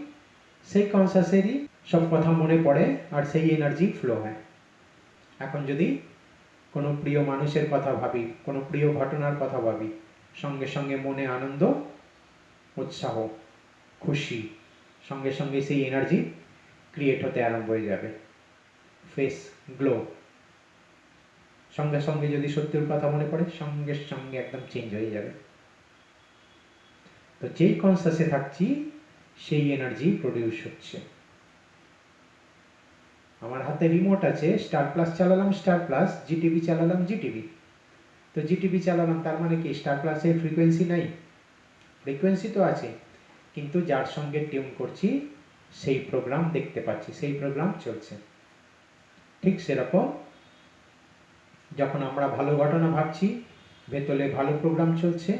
সেই কনসাসেরই সব কথা মনে পড়ে, আর সেই এনার্জি ফ্লো হয়। এখন যদি কোনো প্রিয় মানুষের কথা ভাবি, কোনো প্রিয় ঘটনার কথা ভাবি, সঙ্গে সঙ্গে মনে আনন্দ, উৎসাহ, খুশি, সঙ্গে সঙ্গে সেই এনার্জি ক্রিয়েট হতে আরম্ভ হয়ে যাবে। ফেস গ্লো, সঙ্গে সঙ্গে যদি সত্যির কথা মনে পড়ে সঙ্গে সঙ্গে একদম চেঞ্জ হয়ে যাবে। তো যেই কনসাসে থাকছি সেই এনার্জি প্রডিউস হচ্ছে। আমার হাতে রিমোট আছে, স্টার প্লাস চালালাম স্টার প্লাস, জিটিভি চালালাম জিটিভি। তো জিটিভি চালালাম তার মানে কি স্টার প্লাসের ফ্রিকোয়েন্সি নাই? ফ্রিকোয়েন্সি তো আছে, কিন্তু যার সঙ্গে টিউন করছি সেই প্রোগ্রাম দেখতে পাচ্ছি, সেই প্রোগ্রাম চলছে। ঠিক সেরকম যখন আমরা ভালো ঘটনা ভাবছি, ভেতরে ভালো প্রোগ্রাম চলছে,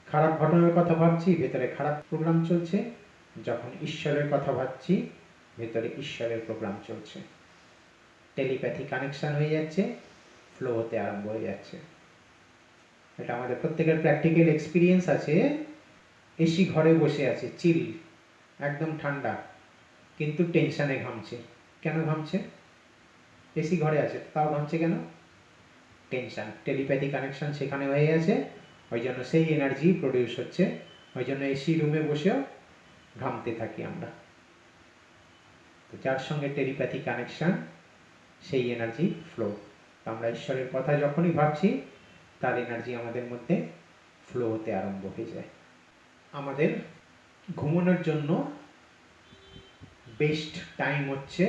খারাপ ঘটনার কথা ভাবছি, ভেতরে খারাপ প্রোগ্রাম চলছে। যখন ঈশ্বরের কথা ভাবছি ভেতরে ঈশ্বরের প্রোগ্রাম চলছে, টেলিপ্যাথি কানেকশন হয়ে যাচ্ছে, ফ্লো হতে আরম্ভ হয়ে যাচ্ছে। এটা আমাদের প্রত্যেকের প্র্যাকটিক্যাল এক্সপিরিয়েন্স আছে। এসি ঘরে বসে আছে, চিল, একদম ঠান্ডা, কিন্তু টেনশানে ঘামছে। কেন ঘামছে? এসি ঘরে আছে, তাও ঘামছে কেন? টেনশন। টেলিপ্যাথি কানেকশন সেখানে হয়ে গেছে, ওই জন্য সেই এনার্জি প্রডিউস হচ্ছে, ওই জন্য এসি রুমে বসেও ঘামতে থাকি আমরা। তো যার সঙ্গে টেলিপ্যাথি কানেকশন, সেই এনার্জি ফ্লো। আমরা ঈশ্বরের কথা যখনই ভাবছি তার এনার্জি আমাদের মধ্যে ফ্লো হতে আরম্ভ হয়ে যায়। আমাদের ঘুমানোর জন্য বেস্ট টাইম হচ্ছে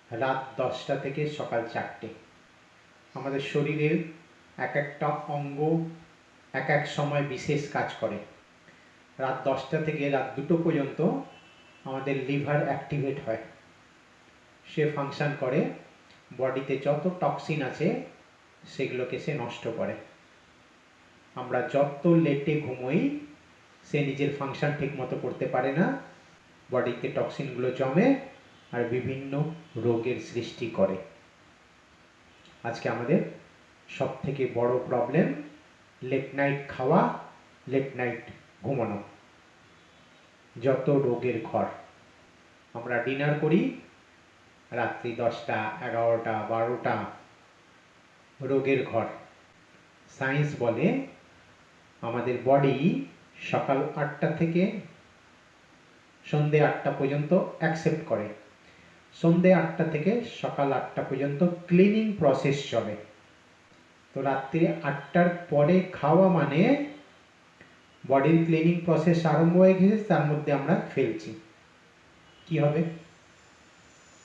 রাত 10টা থেকে সকাল 4টে। আমাদের শরীরের এক একটা অঙ্গ এক এক সময় বিশেষ কাজ করে। রাত 10টা থেকে রাত 2টো পর্যন্ত আমাদের লিভার অ্যাক্টিভেট হয়, সে ফাংশন করে, বডিতে যত টক্সিন আছে সেগুলোকে সে নষ্ট করে। আমরা যত লেটে ঘুমোই সে নিজের ফাংশন ঠিক মতো করতে পারে না, বডিতে টক্সিনগুলো জমে আর বিভিন্ন রোগের সৃষ্টি করে। আজকে আমাদের সব থেকে বড় প্রবলেম লেট নাইট খাওয়া, লেট নাইট ঘুমানো, যত রোগের ঘর। আমরা ডিনার করি রাত্রি 10টা, 11টা, 12টা, রোগের ঘর। সায়েন্স বলে আমাদের বডি সকাল 8টা থেকে সন্ধে 8টা পর্যন্ত অ্যাকসেপ্ট করে, সন্ধে 8টা থেকে সকাল 8টা পর্যন্ত ক্লিনিং প্রসেস চলে। তো রাত্রি 8টার পরে খাওয়া মানে বডির ক্লিনিং প্রসেস আরম্ভ হয়ে গেছে, তার মধ্যে আমরা ফেলছি। কি হবে?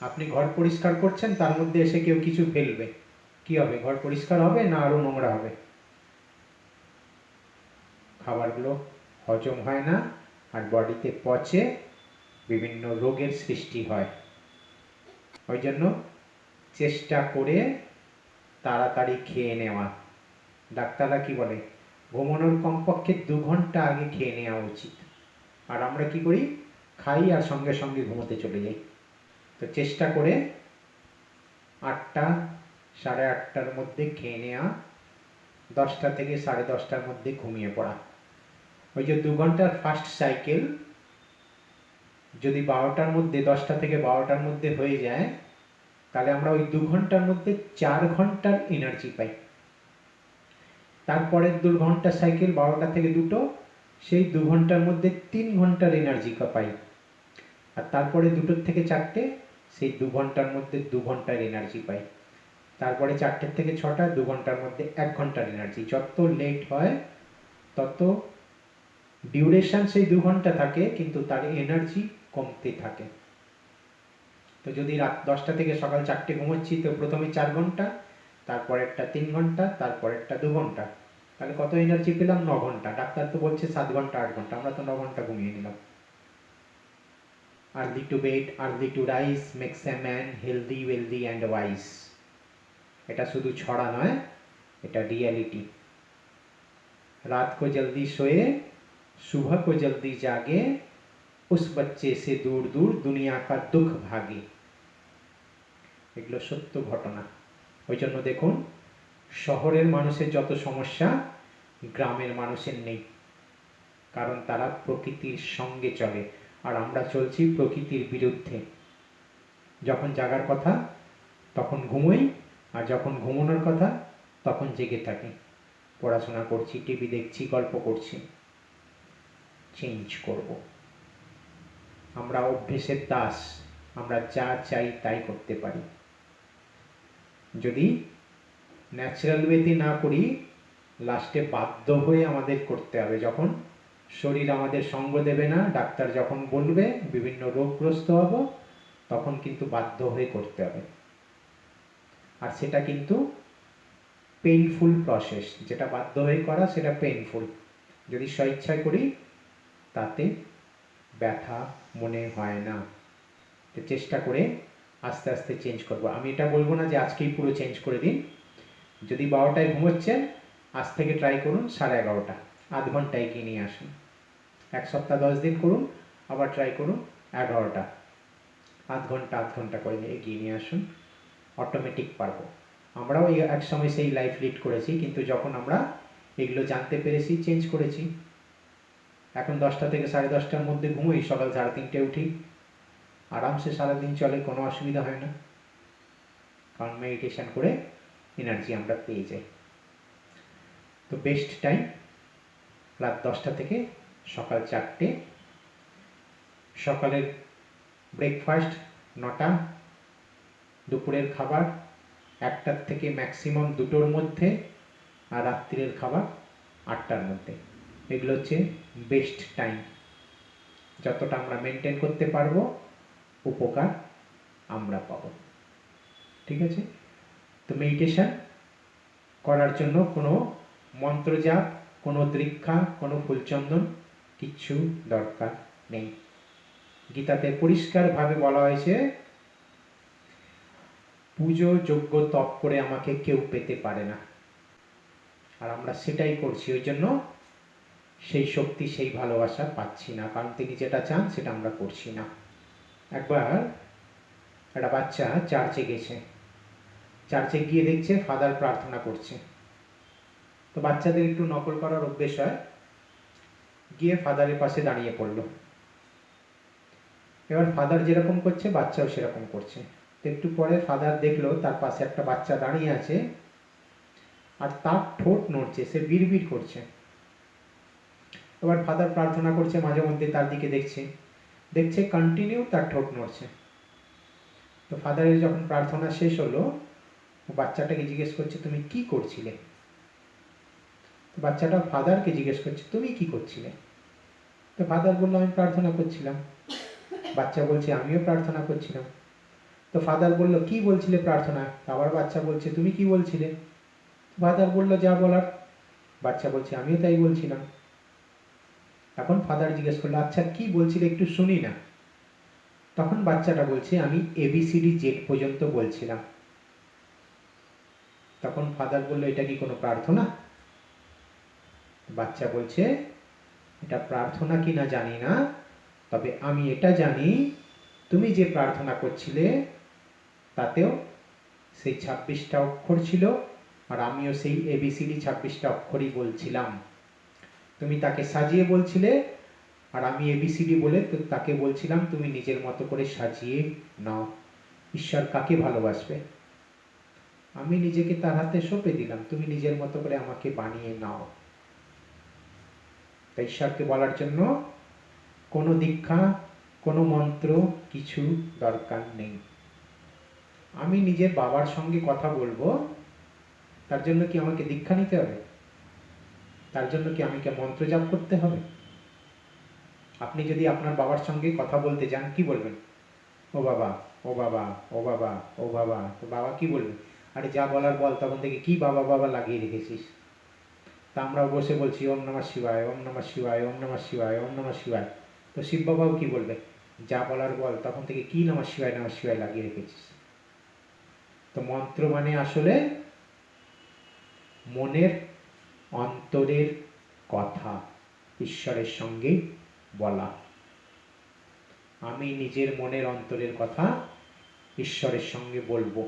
আপনি ঘর পরিষ্কার করছেন, তার মধ্যে এসে কেউ কিছু ফেলবে, কি হবে? ঘর পরিষ্কার হবে না আরো নোংরা হবে? খাবারগুলো হজম হয় না আর বডিতে পচে বিভিন্ন রোগের সৃষ্টি হয়। ওই জন্য চেষ্টা করে তাড়াতাড়ি খেয়ে নেওয়া। ডাক্তাররা কি বলে? ঘুমানোর কমপক্ষে 2 ঘন্টা আগে খেয়ে নেওয়া উচিত। আর আমরা কি করি? খাই আর সঙ্গে সঙ্গে ঘুমোতে চলে যাই। তো চেষ্টা করে 8টা, 8:30টার মধ্যে খেয়ে নেওয়া, 10টা থেকে 10:30টার মধ্যে ঘুমিয়ে পড়া। ওই যে 2 ঘন্টার ফার্স্ট সাইকেল যদি 12টার মধ্যে, 10টা থেকে 12টার মধ্যে হয়ে যায়, তাহলে আমরা ওই 2 ঘন্টার মধ্যে 4 ঘন্টার এনার্জি পাই। তারপরের 2 ঘন্টার সাইকেল 12টা থেকে 2টো, সেই 2 ঘন্টার মধ্যে 3 ঘন্টার এনার্জি পাই। আর তারপরে 2টোর থেকে 4টে, সেই 2 ঘন্টার মধ্যে 2 ঘন্টার এনার্জি পাই। তারপরে 4টের থেকে 6টা, 2 ঘন্টার মধ্যে 1 ঘন্টার এনার্জি। যত লেট হয় তত ডিউরেশন সেই 2 ঘন্টা থাকে, কিন্তু তার এনার্জি কমতে থাকে। তো যদি রাত 10টা থেকে সকাল 4টে ঘুমোচ্ছি, তো প্রথমে 4 ঘন্টা, তারপরেরটা 3 ঘন্টা, তারপরেরটা 2 ঘন্টা, তাহলে কত এনার্জি পেলাম? 9 ঘন্টা। ডাক্তার তো বলছে 7 ঘন্টা 8 ঘন্টা, আমরা তো 9 ঘন্টা ঘুমিয়ে নিলাম। Early to bed, early to rise makes a man healthy, wealthy and wise. এটা শুধু ছড়া নয়, এটা রিয়ালিটি। रात को जल्दी सोए, सुबह को जल्दी जागे, उस बच्चे से दूर दूर दुनिया का दुख भागे। এগুলো সত্য ঘটনা। ওই জন্য দেখুন, শহরের মানুষের যত সমস্যা গ্রামের মানুষের নেই, কারণ তারা প্রকৃতির সঙ্গে চলে, আর আমরা চলছি প্রকৃতির বিরুদ্ধে। যখন জাগার কথা তখন ঘুমোই, আর যখন ঘুমানোর কথা তখন জেগে থাকি, পড়াশোনা করছি, টিভি দেখছি, গল্প করছি। চেঞ্জ করব। আমরা অভ্যেসের দাস, আমরা যা চাই তাই করতে পারি। যদি ন্যাচারাল ওয়েতে না করি, লাস্টে বাধ্য হয়ে আমাদের করতে হবে। যখন শরীর আমাদের সঙ্গ দেবে না, ডাক্তার যখন বলবে, বিভিন্ন রোগগ্রস্ত হব, তখন কিন্তু বাধ্য হয়ে করতে হবে। আর সেটা কিন্তু পেইনফুল প্রসেস। যেটা বাধ্য হয়ে করা সেটা পেইনফুল। যদি স্বেচ্ছায় করি তাতে ব্যথা মনে হয় না। তো চেষ্টা করে আস্তে আস্তে চেঞ্জ করব। আমি এটা বলবো না যে আজকেই পুরো চেঞ্জ করে দিন। যদি 12টায় ঘুমোচ্ছেন, আজ থেকে ট্রাই করুন 11:30, আধ ঘন্টা এগিয়ে নিয়ে আসুন। এক সপ্তাহ 10 দিন করুন, আবার ট্রাই করুন 11টা, আধ ঘন্টা করে এগিয়ে নিয়ে আসুন, অটোমেটিক পারবো। আমরাও এক সময় সেই লাইফ লিড করেছি, কিন্তু যখন আমরা এগুলো জানতে পেরেছি চেঞ্জ করেছি। এখন 10টা থেকে 10:30টার মধ্যে ঘুমোই, সকাল 3:30টায় উঠি, আরামসে সারাদিন চলে, কোনো অসুবিধা হয় না, কারণ মেডিটেশন করে এনার্জি আমরা পেয়ে যাই। তো বেস্ট টাইম রাত 10টা থেকে সকাল 4টে, সকালের ব্রেকফাস্ট 9টা, দুপুরের খাবার 1টার থেকে ম্যাক্সিমাম 2টোর মধ্যে, আর রাত্রিরের খাবার 8টার মধ্যে। এগুলো হচ্ছে বেস্ট টাইম। যতটা আমরা মেনটেন করতে পারবো উপকার আমরা পাবো। ঠিক আছে? তো মেডিটেশন করার জন্য কোনো মন্ত্র জাপ, কোনো দীক্ষা, কোনো ফুলচন্দন কিচ্ছু দরকার নেই। গীতাতে পরিষ্কারভাবে বলা হয়েছে, পুজো যজ্ঞ তপ করে আমাকে কেউ পেতে পারে না। আর আমরা সেটাই করছি, ওই জন্য সেই শক্তি, সেই ভালোবাসা পাচ্ছি না, কারণ তিনি যেটা চান সেটা আমরা করছি না। একবার একটা বাচ্চা চার্চে গেছে, চার্চে গিয়ে দেখছে ফাদার প্রার্থনা করছে। তো বাচ্চাদের একটু নকল করার অভ্যেস হয়, গিয়ে ফাদারের পাশে দাঁড়িয়ে পড়ল। এবার ফাদার যেরকম করছে বাচ্চাও সেরকম করছে। তো একটু পরে ফাদার দেখলো তার পাশে একটা বাচ্চা দাঁড়িয়ে আছে, আর তার ঠোঁট নড়ছে, সে বিড়বিড় করছে। এবার ফাদার প্রার্থনা করছে, মাঝে মধ্যে তার দিকে দেখছে কন্টিনিউ তার ঠোঁট নড়ছে। তো ফাদারের যখন প্রার্থনা শেষ হলো, বাচ্চাটাকে জিজ্ঞেস করছে, তুমি কি করছিলে? তো বাচ্চাটা ফাদারকে জিজ্ঞেস করছে, তুমি কি করছিলে? তো ফাদার বললো, আমি প্রার্থনা করছিলাম। বাচ্চা বলছে, আমিও প্রার্থনা করছিলাম। তো ফাদার বললো, কি বলছিলে প্রার্থনা? আবার বাচ্চা বলছে, তুমি কি বলছিলে? ফাদার বললো, যা বলার। বাচ্চা বলছে, আমিও তাই বলছিলাম। এখন ফাদার জিজ্ঞেস করলো, আচ্ছা কি বলছিলে একটু শুনি না। তখন বাচ্চাটা বলছে, আমি ABCD Z পর্যন্ত বলছিলাম। তখন ফাদার বললো, এটা কি কোনো প্রার্থনা? বাচ্চা বলছে, এটা প্রার্থনা কি না জানি না, তবে আমি এটা জানি তুমি যে প্রার্থনা করছিলে তাতেও সেই 26টা অক্ষর ছিল, আর আমিও সেই ABCD 26টা অক্ষরই বলছিলাম। তুমি তাকে সাজিয়ে বলছিলে, আর আমি ABCD বলে তো তাকে বলছিলাম তুমি নিজের মতো করে সাজিয়ে নাও। ঈশ্বর কাকে ভালোবাসবে? আমি নিজেকে তার হাতে সঁপে দিলাম, তুমি নিজের মতো করে আমাকে বানিয়ে নাও। তাই ঈশ্বরকে বলার জন্য কোনো দীক্ষা, কোনো মন্ত্র কিছু দরকার নেই। আমি নিজের বাবার সঙ্গে কথা বলবো, তার জন্য কি আমাকে দীক্ষা নিতে হবে? তার জন্য কি আমাকে মন্ত্র জাপ করতে হবে? আপনি যদি আপনার বাবার সঙ্গে কথা বলতে যান, কি বলবেন? ও বাবা, ও বাবা, ও বাবা, ও বাবা। তো বাবা কি বলবে? আরে যা বলার বল, তখন থেকে কি বাবা বাবা লাগিয়ে রেখেছিস? তা আমরাও বসে বলছি ওম নমঃ শিবায়, ওম নমঃ শিবায়, ওম নমঃ শিবায়, ওম নমঃ শিবায়। তো শিব বাবাও কি বলবে? যা বলার বল, তখন থেকে কি নমঃ শিবায় লাগিয়ে রেখেছিস? তো মন্ত্র মানে আসলে মনের অন্তরের কথা ঈশ্বরের সঙ্গে বলা। আমি নিজের মনের অন্তরের কথা ঈশ্বরের সঙ্গে বলবো,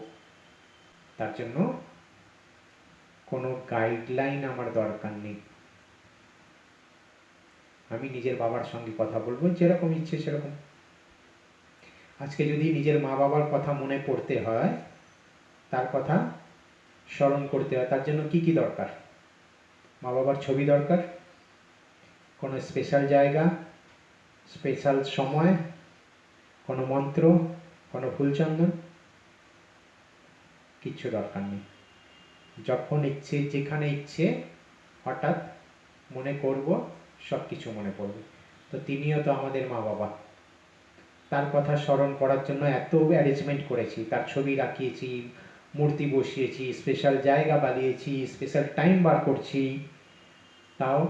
তার জন্য কোনো গাইডলাইন আমার দরকার নেই। আমি নিজের বাবার সঙ্গে কথা বলবো, যেরকম ইচ্ছে সেরকম। আজকে যদি নিজের মা বাবার কথা মনে পড়তে হয়, তার কথা স্মরণ করতে হয়, তার জন্য কি কি দরকার? মা বাবার ছবি দরকার, কোনো স্পেশাল জায়গা, স্পেশাল সময়, কোনো মন্ত্র, কোনো ফুলচন্দন, কিচ্ছু দরকার নেই। যখন ইচ্ছে, যেখানে ইচ্ছে হঠাৎ মনে করব, সব কিছু মনে পড়বে। তো তিনিও তো আমাদের মা বাবা, তার কথা স্মরণ করার জন্য এত অ্যারেঞ্জমেন্ট করেছি, তার ছবি রাখিয়েছি, মূর্তি বসিয়েছি, স্পেশাল জায়গা বানিয়েছি, স্পেশাল টাইম বার করছি, তাও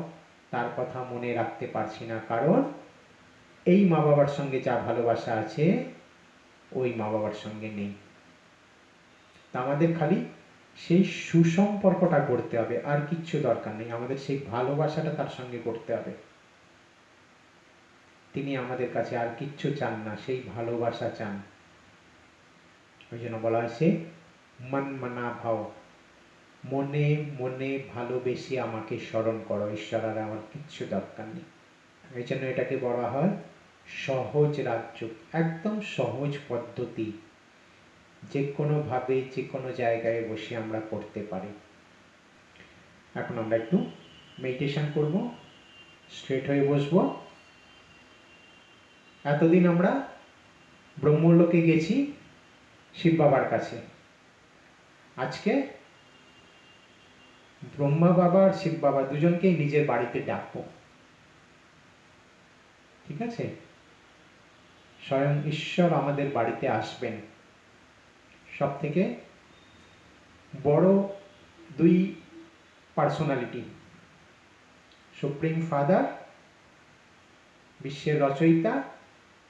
তার কথা মনে রাখতে পারছি না, কারণ এই মা বাবার সঙ্গে যা ভালোবাসা আছে ওই মা বাবার সঙ্গে নেই। তা আমাদের খালি সেই সুসম্পর্কটা করতে হবে, আর কিচ্ছু দরকার নেই। আমাদের সেই ভালোবাসাটা তার সঙ্গে করতে হবে। তিনি আমাদের কাছে আর কিচ্ছু চান না, সেই ভালোবাসা চান। ওই জন্য বলা হয়েছে মন মনা ভাও, মনে মনে ভালোবেসে আমাকে স্মরণ করো, ঈশ্বর আর আমার কিচ্ছু দরকার নেই। এই জন্য এটাকে বলা হয় সহজ রাজ্য, একদম সহজ পদ্ধতি, যে কোনোভাবে যে কোনো জায়গায় বসে আমরা করতে পারি। এখন আমরা একটু মেডিটেশন করব, স্ট্রেট হয়ে বসবো। এতদিন আমরা ব্রহ্মলোকে গেছি শিব বাবার কাছে, আজকে ব্রহ্মা বাবা আর শিব বাবা দুজনকেই নিজের বাড়িতে ডাকবো। ঠিক আছে? স্বয়ং ঈশ্বর আমাদের বাড়িতে আসবেন। সব থেকে বড় দুই পার্সোনালিটি, সুপ্রিম ফাদার, বিশ্বের রচয়িতা,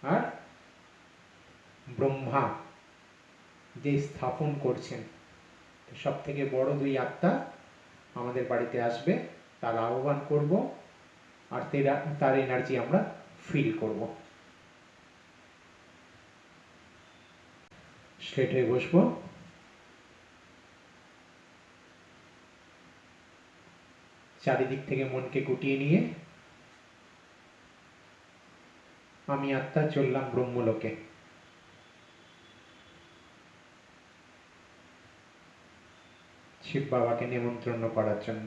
আর ব্রহ্মা যে স্থাপন করছেন, সব থেকে বড় দুই আত্মা আমাদের বাড়িতে আসবে, তার আহ্বান করব আর তার এনার্জি আমরা ফিল করব। স্ট্রেট হয়ে বসবো। চারিদিক থেকে মনকে গুটিয়ে নিয়ে আমি আত্মা চললাম ব্রহ্মলোকে। শিব বাবাকে নিমন্ত্রণ করার জন্য।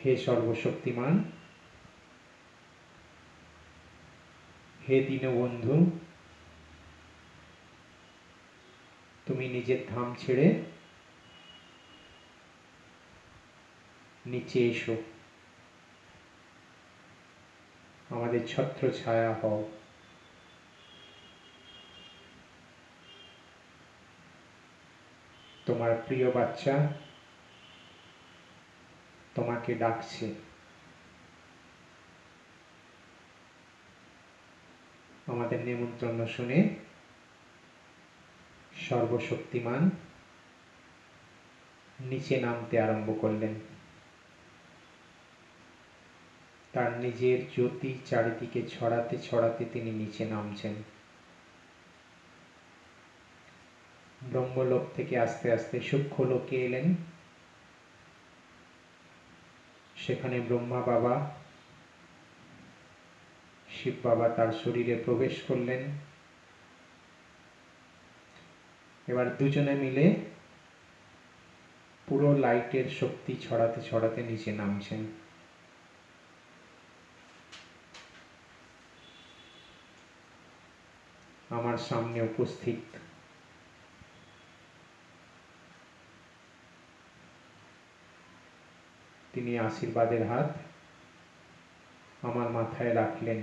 হে সর্বশক্তিমান, হে দীনবন্ধু, তুমি নিজের ধাম ছেড়ে নিচে এসো, আমাদের ছত্র ছায়া হও। তোমার প্রিয় বাচ্চা তোমাকে ডাকছে। আমাদের নিমন্ত্রণ শুনে সর্বশক্তিমান নিচে নামতে আরম্ভ করলেন। তার নিজের জ্যোতি চারিদিকে ছড়াতে ছড়াতে তিনি নিচে নামছেন। ব্রহ্মলোক থেকে আস্তে আস্তে সূক্ষ্ম লোকে এলেন। সেখানে ব্রহ্মা বাবা, শিব বাবা তার শরীরে প্রবেশ করলেন। এবার দুজনে মিলে পুরো লাইটের শক্তি ছড়াতে ছড়াতে নিচে নামছেন। আমার সামনে উপস্থিত তিনি আশীর্বাদের হাত আমার মাথায় রাখলেন,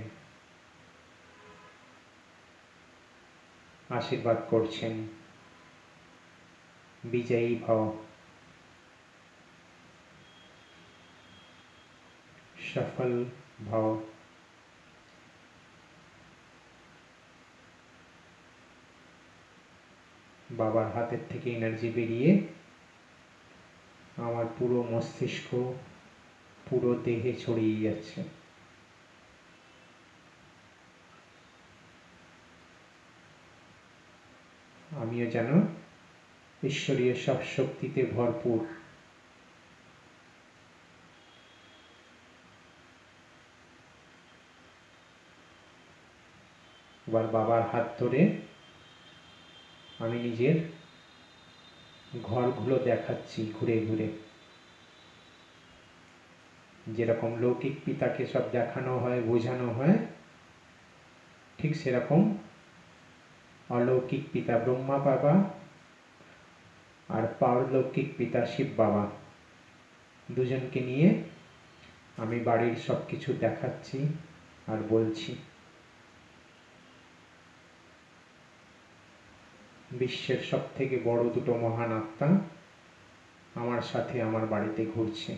আশীর্বাদ করছেন, বিজয়ী ভব, সফল ভব। বাবার হাতের থেকে এনার্জি বেরিয়ে আমার পুরো মস্তিষ্ক, পুরো দেহে ছড়িয়ে যাচ্ছে। আমিও যেন ঈশ্বরীয় সব শক্তিতে ভরপুর। এবার বাবার হাত ধরে আমি নিজের ঘরগুলো দেখাচ্ছি ঘুরে ঘুরে। যেরকম লৌকিক পিতাকে সব দেখানো হয়, বোঝানো হয়, ঠিক সেরকম অলৌকিক পিতা ব্রহ্মা বাবা আর পারলৌকিক পিতা শিব বাবা দুজনকে নিয়ে আমি বাড়ির সব কিছু দেখাচ্ছি আর বলছি। বিশ্বের সব থেকে বড় দুটো মহান আত্মা আমার সাথে আমার বাড়িতে ঘুরছে।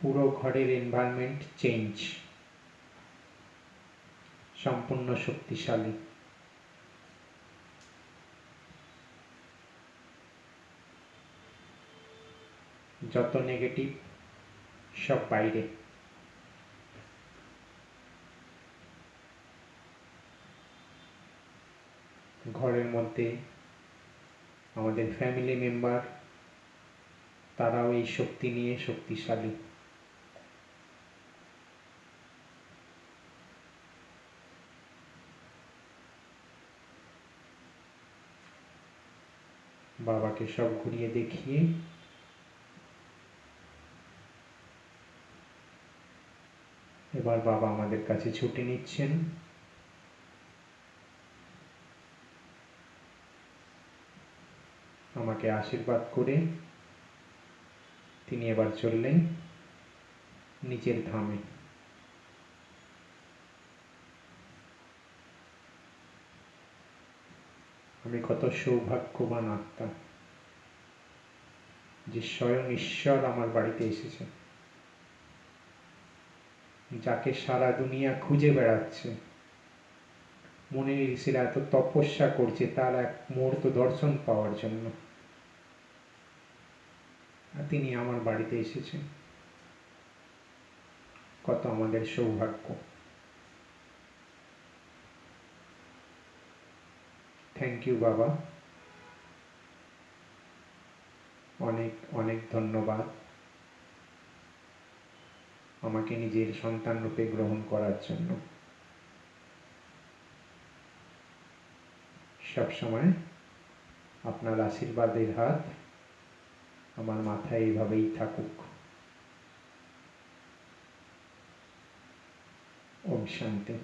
পুরো ঘরের এনভায়রনমেন্ট চেঞ্জ, সম্পূর্ণ শক্তিশালী। যত নেগেটিভ সব বাইরে। ঘরের মধ্যে আমাদের ফ্যামিলি মেম্বার, তারাও এই শক্তি নিয়ে শক্তিশালী। বাবাকে সব ঘুরিয়ে দেখিয়ে এবার বাবা আমাদের কাছে ছুটে নিচ্ছেন। আমাকে আশীর্বাদ করে তিনি এবার চললেন নিজের ধামে। আমি কত সৌভাগ্যবান আত্মা যে স্বয়ং ঈশ্বর আমার বাড়িতে এসেছে, যাকে সারা দুনিয়া খুঁজে বেড়াচ্ছে। মুনি ঋষিরা এত তপস্যা করছে তার এক মুহূর্ত দর্শন পাওয়ার জন্য, আর তিনি আমার বাড়িতে এসেছেন। কত আমাদের সৌভাগ্য। থ্যাংক ইউ বাবা, অনেক অনেক ধন্যবাদ আমাকে নিজের সন্তান রূপে গ্রহণ করার জন্য। সবসময় আপনার আশীর্বাদের হাত আমার মাথায় এইভাবেই থাকুক। ওম শান্তি।